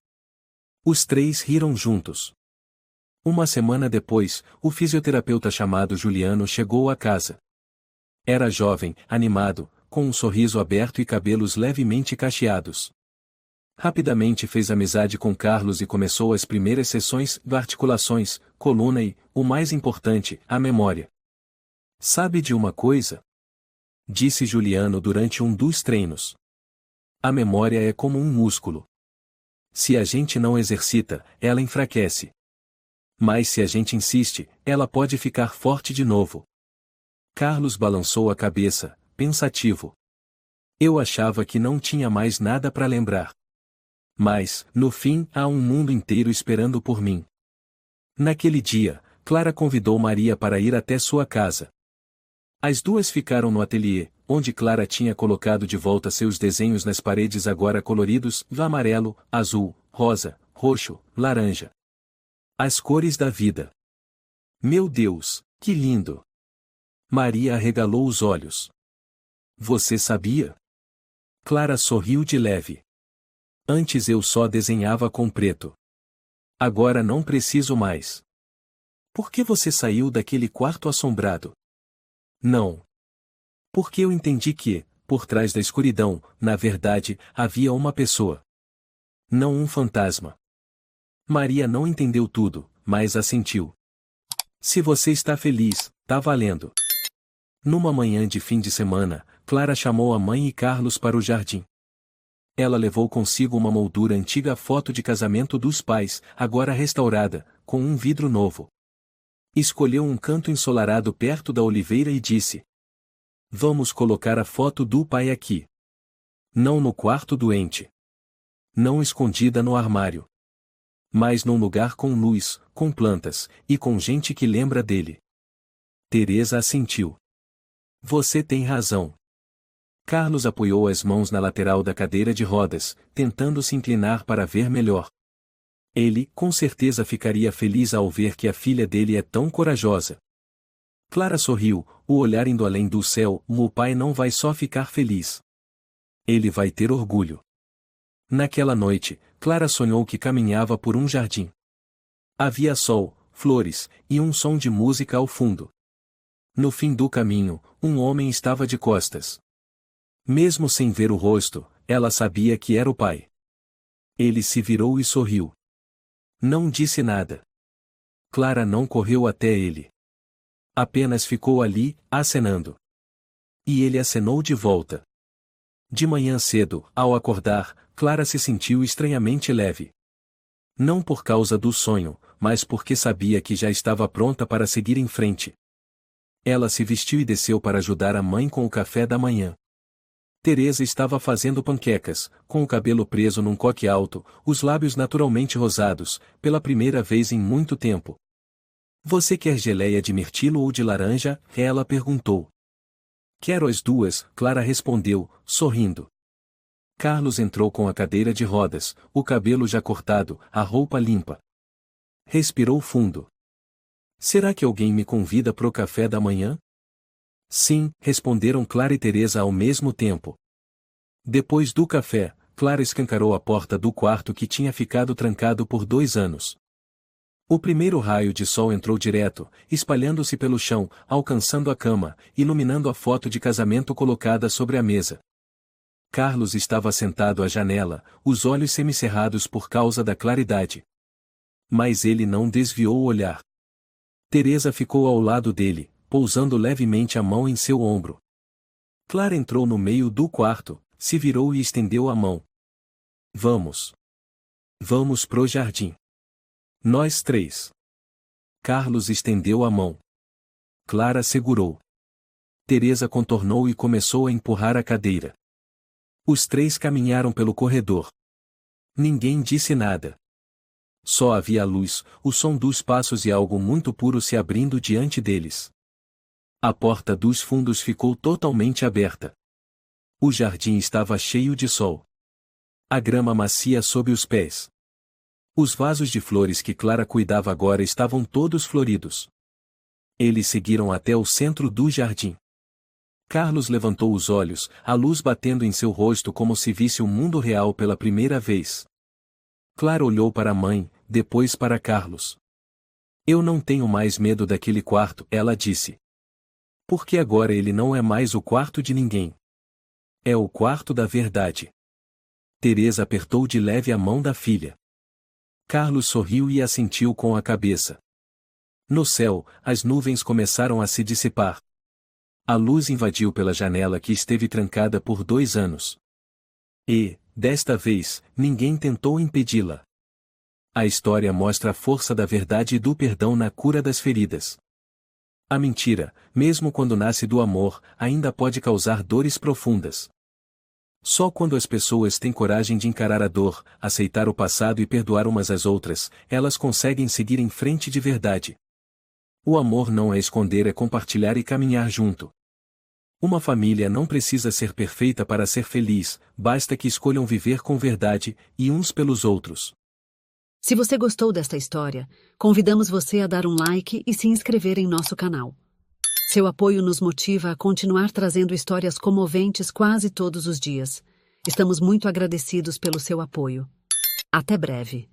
Os três riram juntos. Uma semana depois, o fisioterapeuta chamado Juliano chegou à casa. Era jovem, animado, com um sorriso aberto e cabelos levemente cacheados. Rapidamente fez amizade com Carlos e começou as primeiras sessões de articulações, coluna e, o mais importante, a memória. "Sabe de uma coisa?" disse Juliano durante um dos treinos. "A memória é como um músculo. Se a gente não exercita, ela enfraquece. Mas se a gente insiste, ela pode ficar forte de novo." Carlos balançou a cabeça, pensativo. "Eu achava que não tinha mais nada para lembrar. Mas, no fim, há um mundo inteiro esperando por mim." Naquele dia, Clara convidou Maria para ir até sua casa. As duas ficaram no ateliê, onde Clara tinha colocado de volta seus desenhos nas paredes agora coloridos, de amarelo, azul, rosa, roxo, laranja. As cores da vida. "Meu Deus, que lindo!" Maria arregalou os olhos. "Você sabia?" Clara sorriu de leve. "Antes eu só desenhava com preto. Agora não preciso mais." "Por que você saiu daquele quarto assombrado?" "Não. Porque eu entendi que, por trás da escuridão, na verdade, havia uma pessoa. Não um fantasma." Maria não entendeu tudo, mas assentiu. "Se você está feliz, tá valendo." Numa manhã de fim de semana, Clara chamou a mãe e Carlos para o jardim. Ela levou consigo uma moldura antiga foto de casamento dos pais, agora restaurada, com um vidro novo. Escolheu um canto ensolarado perto da oliveira e disse: "Vamos colocar a foto do pai aqui. Não no quarto doente. Não escondida no armário. Mas num lugar com luz, com plantas, e com gente que lembra dele." Teresa assentiu. "Você tem razão." Carlos apoiou as mãos na lateral da cadeira de rodas, tentando se inclinar para ver melhor. Ele, com certeza, ficaria feliz ao ver que a filha dele é tão corajosa. Clara sorriu, o olhar indo além do céu. "O pai não vai só ficar feliz. Ele vai ter orgulho." Naquela noite, Clara sonhou que caminhava por um jardim. Havia sol, flores, e um som de música ao fundo. No fim do caminho, um homem estava de costas. Mesmo sem ver o rosto, ela sabia que era o pai. Ele se virou e sorriu. Não disse nada. Clara não correu até ele. Apenas ficou ali, acenando. E ele acenou de volta. De manhã cedo, ao acordar, Clara se sentiu estranhamente leve. Não por causa do sonho, mas porque sabia que já estava pronta para seguir em frente. Ela se vestiu e desceu para ajudar a mãe com o café da manhã. Teresa estava fazendo panquecas, com o cabelo preso num coque alto, os lábios naturalmente rosados, pela primeira vez em muito tempo. "Você quer geleia de mirtilo ou de laranja?" ela perguntou. "Quero as duas", Clara respondeu, sorrindo. Carlos entrou com a cadeira de rodas, o cabelo já cortado, a roupa limpa. Respirou fundo. "Será que alguém me convida pro café da manhã?" "Sim", responderam Clara e Teresa ao mesmo tempo. Depois do café, Clara escancarou a porta do quarto que tinha ficado trancado por 2 anos. O primeiro raio de sol entrou direto, espalhando-se pelo chão, alcançando a cama, iluminando a foto de casamento colocada sobre a mesa. Carlos estava sentado à janela, os olhos semicerrados por causa da claridade. Mas ele não desviou o olhar. Teresa ficou ao lado dele, pousando levemente a mão em seu ombro. Clara entrou no meio do quarto, se virou e estendeu a mão. "Vamos. Vamos pro jardim. Nós 3." Carlos estendeu a mão. Clara segurou. Teresa contornou e começou a empurrar a cadeira. Os 3 caminharam pelo corredor. Ninguém disse nada. Só havia a luz, o som dos passos e algo muito puro se abrindo diante deles. A porta dos fundos ficou totalmente aberta. O jardim estava cheio de sol. A grama macia sob os pés. Os vasos de flores que Clara cuidava agora estavam todos floridos. Eles seguiram até o centro do jardim. Carlos levantou os olhos, a luz batendo em seu rosto como se visse o mundo real pela primeira vez. Clara olhou para a mãe, depois para Carlos. Eu não tenho mais medo daquele quarto, ela disse. Porque agora ele não é mais o quarto de ninguém. É o quarto da verdade. Teresa apertou de leve a mão da filha. Carlos sorriu e assentiu com a cabeça. No céu, as nuvens começaram a se dissipar. A luz invadiu pela janela que esteve trancada por 2 anos. E, desta vez, ninguém tentou impedi-la. A história mostra a força da verdade e do perdão na cura das feridas. A mentira, mesmo quando nasce do amor, ainda pode causar dores profundas. Só quando as pessoas têm coragem de encarar a dor, aceitar o passado e perdoar umas às outras, elas conseguem seguir em frente de verdade. O amor não é esconder, é compartilhar e caminhar junto. Uma família não precisa ser perfeita para ser feliz, basta que escolham viver com verdade, e uns pelos outros. Se você gostou desta história, convidamos você a dar um like e se inscrever em nosso canal. Seu apoio nos motiva a continuar trazendo histórias comoventes quase todos os dias. Estamos muito agradecidos pelo seu apoio. Até breve.